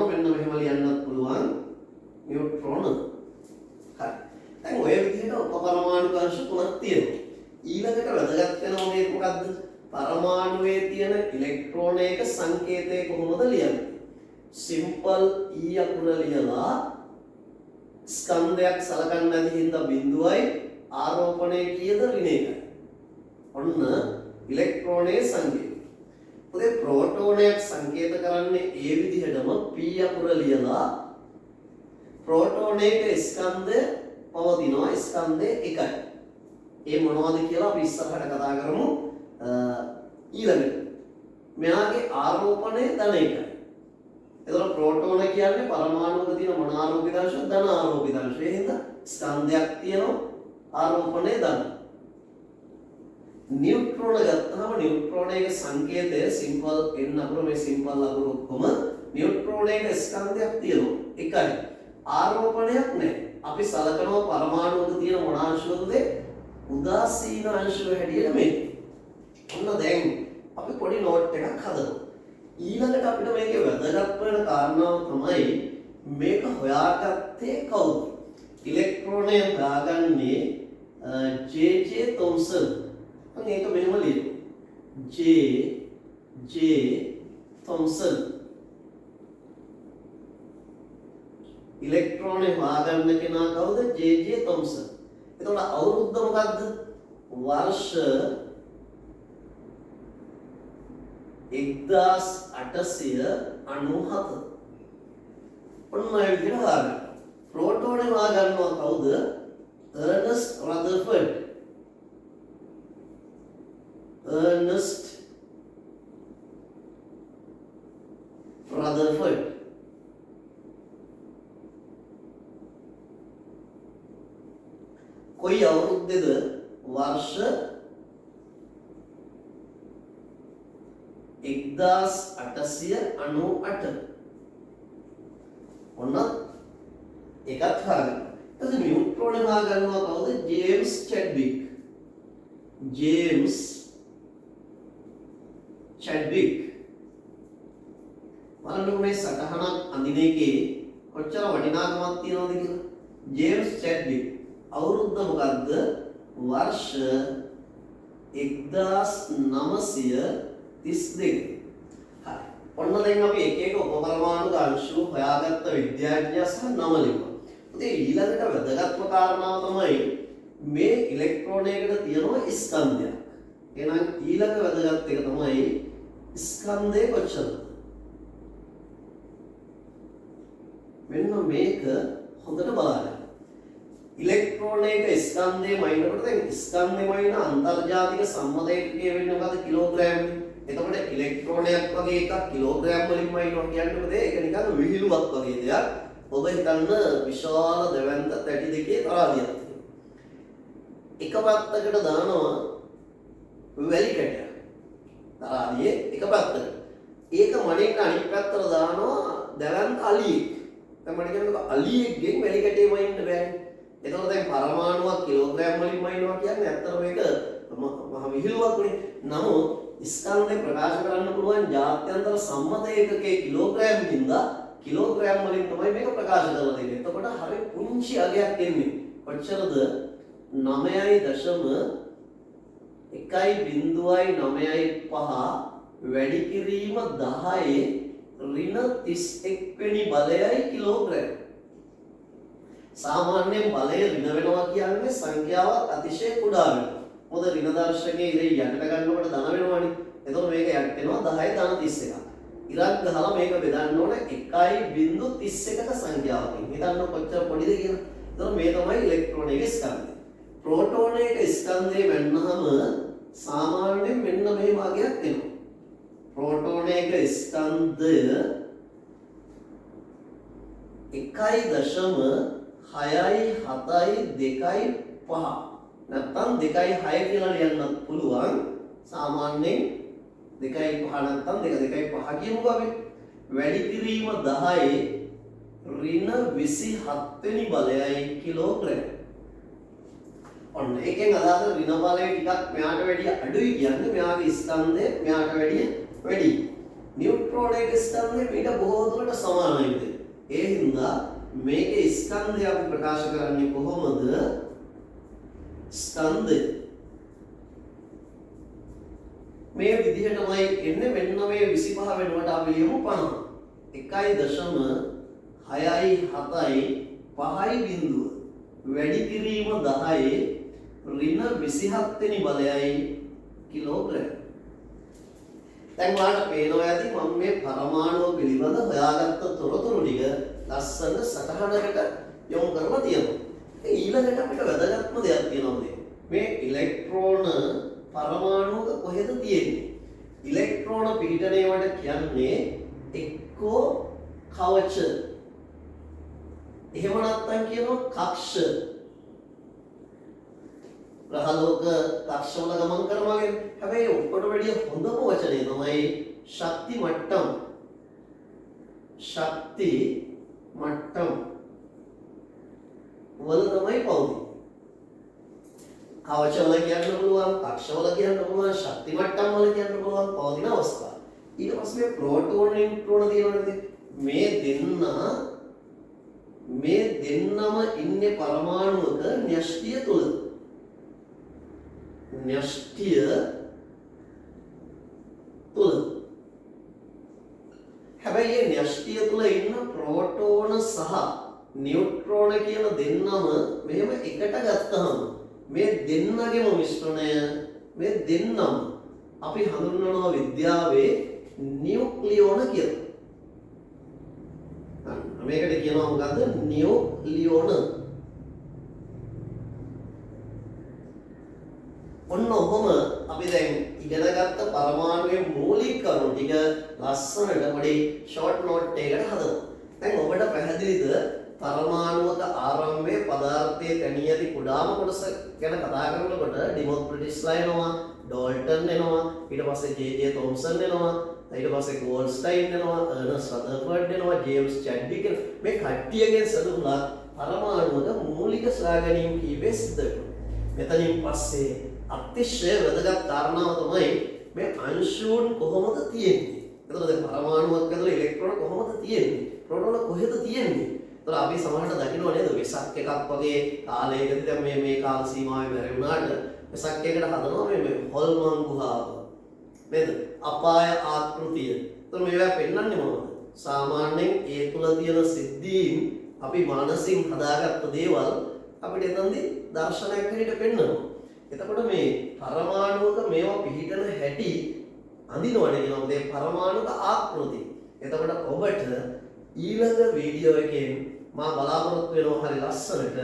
[SPEAKER 1] මෙන්න මෙහෙම ලියන්නත් පුළුවන්. නියුට්‍රෝන. හරි. දැන් ඔය විදිහට උපපරමාණු අංශ තුනක් තියෙනවා. ඊළඟට වැදගත් වෙනවා මේක මොකද්ද? පරමාණුවේ තියෙන ඉලෙක්ට්‍රෝනයක සංකේතය කොහොමද ලියන්නේ? සිම්පල් E අකුර ලියලා ස්කන්ධයක් සලකන්නේ නැති හින්දා බිඳුවයි ආරෝපණය කීයද ඍණ එකයි. ඔන්න ඉලෙක්ට්‍රෝනයේ සංකේතය. උදේ ප්‍රෝටෝනයක් සංකේත කරන්නේ ඒ විදිහටම P අකුර ලියලා ප්‍රෝටෝනයක ස්කන්ධය පවතිනවා ස්කන්ධය එකයි. ඒ මොනවද කියලා අපි ඉස්සරහට කතා කරමු. ඊළඟට මෙයාගේ ආරෝපණය ධන එකයි. එතකොට ප්‍රෝටෝන කියන්නේ පරමාණුවක තියෙන මොන ආරෝපිත අංශද? ධන ආරෝපිත අංශය. ඒ හින්දා ස්කන්ධයක් තියෙනවා ආරෝපණය ධන. නියුට්‍රෝන ගත්තාම නියුට්‍රෝනයේ සංකේතය සිම්පල් n අකුර මේ සිම්පල් අකුර ඔක්කොම නියුට්‍රෝනයේ ස්කන්ධයක් තියෙනවා එකයි. ආරෝපණයක් නැහැ. අපි සලකනවා පරමාණුවක තියෙන මොන අංශවලද? උදාසීන අංශව හැටියට මේ. ඔන්න දැන් අපි පොඩි නෝට් එකක් හදමු. ඊළඟට අපිට මේකේ වැදගත් වෙන කාරණාව තමයි මේක හොයාගත්තේ කවුද? ඉලෙක්ට්‍රෝනය හොයාගන්නේ ජේ.ජේ. තොම්සන්. මම ඒක මෙහෙම ලියනවා. ජේ.ජේ. තොම්සන්. ඉලෙක්ට්‍රෝනය හොයාගන්න කෙනා කවුද? ජේ.ජේ. තොම්සන්. එතකොට අවුරුද්ද මොකද්ද? වර්ෂ 1897. ඔන්න ඔය විදිහට හොයාගන්න. ප්‍රෝටෝනේ හොයාගන්නවා කවුද? Ernest Rutherford. කොයි අවුරුද්දේද? වර්ෂ 1898. ඔන්න එකත් හරියට. ඊට නියුට්‍රෝනේ හොයාගන්නවා කවුද? James Chadwick. බලන්නකො මේ සටහනක් අඳින එකේ කොච්චර වටිනාකමක් තියෙනවද කියලා. ජේම්ස් චැඩ්වික් අවුරුද්ද මොකද්ද? වර්ෂ 1932. හරි. ඔන්න දැන් අපි එක එක උපපරමාණු අංශු හොයාගත්ත විද්‍යාඥයා සහ නම ලියුවා. ඉතින් ඊළඟට වැදගත්ම කාරණාව තමයි මේ ඉලෙක්ට්‍රෝනයකට තියෙන ස්කන්ධයක්. එහෙනම් ඊළඟ වැදගත් එක තමයි ස්කන්ධය කොච්චරද? මෙන්න මේක හොඳට බලන්න. ඉලෙක්ට්‍රෝනයක ස්කන්ධය මයින්නකොට දැන් ස්කන්ධය මයින්න අන්තර්ජාතික සම්මතයක කියවෙන්නේ මොකද්ද? කිලෝග්‍රෑම්. එතකොට ඉලෙක්ට්‍රෝනයක් වගේ එකක් කිලෝග්‍රෑම් වලින් මයින්නවා කියන්නේ මොකද? ඒක නිකන් විහිළුවක් වගේ දෙයක්. ඔබ හිතන්න විශාල දෙවන්ත තැටි දෙකේ තරාදියක් තියෙනවා. එක පැත්තකට දානවා වැලි කැටයක්. තරාදියේ එක පැත්තකට. ඒක මණින්න අනිත් පැත්තට දානවා දෙවන්ත අලියෙක්. දැන් මට කියන්නකෝ අලියෙක්ගෙන් වැලි කැටේ මයින්න බෑනේ. එතකොට දැන් පරමාණුවක් කිලෝග්‍රෑම් වලින් මයින්නවා කියන්නේ ඇත්තටම මේක මහ විහිළුවක් නේ. නමුත් ස්කන්ධය ප්‍රකාශ කරන්න පුළුවන් ජාත්‍යන්තර සම්මත ඒකකයේ කිලෝග්‍රෑම් හින්දා කිලෝග්‍රෑම් වලින් තමයි මේක ප්‍රකාශ කරලා දෙන්නේ. එතකොට හරිය පුංචි අගයක් එන්නේ. කොච්චරද? 9.1.915 වැඩි කිරීම 10 ඍණ 31 වෙනි බලයයි කිලෝග්‍රෑම්. සාමාන්‍යයෙන් බලය ඍණ වෙනවා කියන්නේ සංඛ්‍යාවක් අතිශය කුඩා වෙනවා. මොකද ඍණ දර්ශකයේ ඉරේ යටට ගන්නකොට ධන වෙනවනේ. එතකොට මේක යට වෙනවා 10 ධන 31ක්. ඉරක් ගහලා මේක බෙදන්න ඕන 1.31ක සංඛ්‍යාවකින්. හිතන්න කොච්චර පොඩිද කියලා. එතකොට මේ තමයි ඉලෙක්ට්‍රෝනයක ස්කන්ධය. ප්‍රෝටෝනයක ස්කන්ධය වෙන්නහම සාමාන්‍යයෙන් මෙන්න මේ භාගයක් එනවා. ප්‍රෝටෝනයක ස්කන්ධය 1.672.5 නැත්නම් 2.6 කියලා ලියන්නත් පුළුවන්. සාමාන්‍යයෙන් 2.5 නැත්නම් 2.5 කියමුකෝ අපි. වැඩි කිරීම 10 ඍණ 27 වෙනි බලයයි කිලෝග්‍රෑම්. ඔන්න ඒකෙන් අදහස ඍණ බලය ටිකක් මෙයාට වැඩිය අඩුයි කියන්නේ මෙයාගේ ස්කන්ධය මෙයාට වැඩිය වැඩි. නියුට්‍රෝනයක ස්කන්ධය ඊට බොහෝ දුරට සමානයි. ඒ හින්දා මේකේ ස්කන්ධය අපි ප්‍රකාශ කරන්නේ කොහොමද? ස්කන්ධය මේ විදිහටමයි එන්නේ. මෙන්න මේ 25 වෙනුවට අපි ලියමු 50. 1.675 බිඳුව වැඩි කිරීම 10 ඍණ 27 වෙනි බලයයි කිලෝග්‍රෑම්. දැන් ඔයාලට පේනවා ඇති මම මේ පරමාණු පිළිබඳ හොයාගත්ත තොරතුරු ටික ලස්සන සටහනකට යොමු කරලා තියෙනවා. ඊළඟට අපිට වැදගත්ම දෙයක් තියෙනවා මේ ඉලෙක්ට්‍රෝන පරමාණුක කොහෙද තියෙන්නේ? ඉලෙක්ට්‍රෝන පිහිටණේවට කියන්නේ එක්කෝ කවච එහෙම නැත්නම් කියනවා කක්ෂ. ග්‍රහලෝක කක්ෂවල ගමන් කරනවා කියන්නේ. හැබැයි ඔක්කොට වැඩිය හොඳම වචනේ තමයි ශක්ති මට්ටම්. ශක්ති මට්ටම් වල තමයි පවතින්නේ. කවචවල කියන්න පුළුවන්, කක්ෂවල කියන්න පුළුවන්, ශක්ති මට්ටම් වල කියන්න පුළුවන් පවතින අවස්ථා. ඊට පස්සේ මේ ප්‍රෝටෝන නියුට්‍රෝන තියෙනවනේ. මේ දෙන්නම ඉන්නේ පරමාණුවක න්‍යෂ්ටිය තුල. න්‍යෂ්ටිය තුල. හැබැයි මේ න්‍යෂ්ටිය තුල ඉන්න ප්‍රෝටෝන සහ නියුට්‍රෝන කියන දෙන්නම මෙහෙම එකට ගත්තහම මේ දෙන්නගේම මිශ්‍රණය මේ දෙන්නම අපි හඳුන්වනවා විද්‍යාවේ නියුක්ලියෝන කියලා. මේකට කියනවා මොකද්ද? නියුක්ලියෝන. ඔන්න ඔහොම අපි දැන් ඉගෙනගත්ත පරමාණුවේ මූලික කරුණු ටික ලස්සනට පොඩි ෂෝට් නෝට් එකකට හදමු. දැන් ඔබට පැහැදිලිද පරමාණුවක ආරම්භයේ පදාර්ථයේ තැනී ඇති කුඩාම කොටස ගැන කතා කරනකොට ඩිමොක්‍රිටස්ලා එනවා, ඩෝල්ටන් එනවා, ඊට පස්සේ ජේ.ජේ තොම්සන් එනවා, ඊට පස්සේ ගෝල්ඩ්ස්ටයින් එනවා, අර්නස්ට් රදර්ෆර්ඩ් එනවා, ජේම්ස් චැඩ්වික් මේ කට්ටියගෙන් සදුලා පරමාණුවක මූලික සොයාගැනීම් කීපේ සිද්ධ වෙනවා. මෙතනින් පස්සේ අතිශය වැදගත් කාරණාව තමයි මේ අංශුන් කොහොමද තියෙන්නේ. එතකොට දැන් පරමාණුවක් ඇතුළේ ඉලෙක්ට්‍රෝන කොහොමද තියෙන්නේ? ප්‍රෝටෝන කොහෙද තියෙන්නේ? එතකොට අපි සමහරට දකින්නව නේද වෙසක් එකක් වගේ කාලයකදී දැන් මේ කාල සීමාවේ බැරි වුණාට වෙසක් එකකට හදනවා මේ හොල්මන් ගුහාව. නේද? අපාය ආකෘතිය. එතකොට මේවා පෙන්වන්නේ මොනවද? සාමාන්‍යයෙන් ඒ තුල තියෙන සිද්ධීන් අපි මානසින් හදාගත්ත දේවල් අපිට එතනදී දර්ශනයක් හැටියට පෙන්වනවා. එතකොට මේ පරමාණුක මේවා පිහිටන හැටි අඳිනවනේ කියනවා මේ පරමාණුක ආකෘති. එතකොට ඔබට ඊළඟ වීඩියෝ එකෙන් මා බලාපොරොත්තු වෙනවා හරි ලස්සනට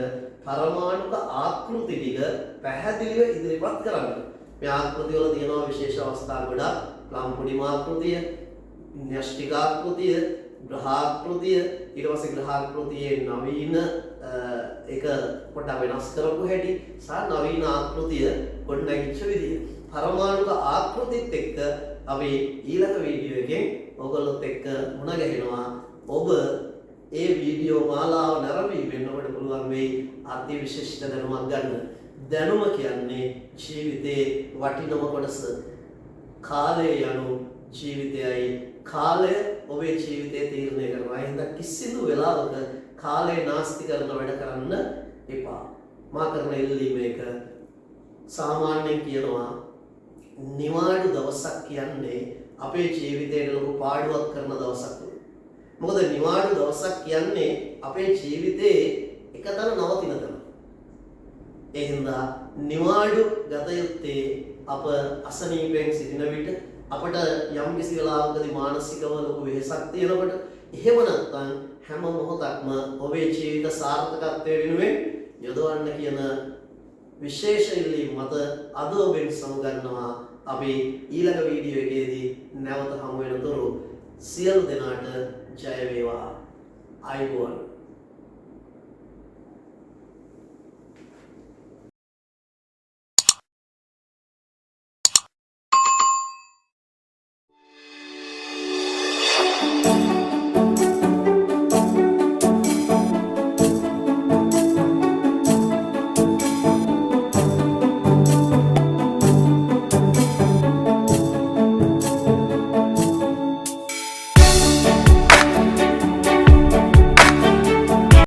[SPEAKER 1] පරමාණුක ආකෘති ටික පැහැදිලිව ඉදිරිපත් කරන්න. මේ ආකෘති වල තියෙනවා විශේෂ අවස්ථා ගොඩක්. ප්ලම්පුඩිම ආකෘතිය, න්‍යෂ්ටික ආකෘතිය, ග්‍රහාකෘතිය, ඊට පස්සේ ග්‍රහාකෘතියේ නවීන ඒක පොඩ්ඩක් වෙනස් කරපු හැටි සහ නවීන ආකෘතිය ගොඩනැගිච්ච විදිය. පරමාණුක ආකෘතිත් එක්ක අපි ඊළඟ වීඩියෝ එකෙන් ඔයගොල්ලොත් එක්ක මුණ ගැහෙනවා. ඔබ ඒ වීඩියෝ මාලාව නැරඹීමෙන් ඔබට පුළුවන් වෙයි අති විශිෂ්ට දැනුමක් ගන්න. දැනුම කියන්නේ ජීවිතේ වටිනම කොටස. කාලය යනු ජීවිතයයි. කාලය ඔබේ ජීවිතේ තීරණය කරනවා. එහෙනම් කිසිදු වෙලාවක කාලය නාස්ති කරන වැඩ කරන්න එපා. මා කරන ඉල්ලීම එක සාමාන්‍යයෙන් කියනවා නිවාඩු දවසක් කියන්නේ අපේ ජීවිතේට ලොකු පාඩුවක් කරන දවසක්. මොකද නිවාඩු දවසක් කියන්නේ අපේ ජීවිතේ එකතන නවතින තැන. ඒ හින්දා නිවාඩු ගත යුත්තේ අප අසනීපයෙන් සිටින විට අපට යම් කිසි වෙලාවකදී මානසිකව ලොකු වෙහෙසක් තියෙනකොට එහෙම නැත්නම් හැම මොහොතක්ම ඔබේ ජීවිත සාර්ථකත්වය වෙනුවෙන් යොදවන්න කියන විශේෂ ඉල්ලීම මත අද ඔබෙන් සමුගන්නවා. අපි ඊළඟ වීඩියෝ එකේදී නැවත හමු වෙනතුරු සියලු දෙනාට ජය වේවා. ආයුබෝවන්.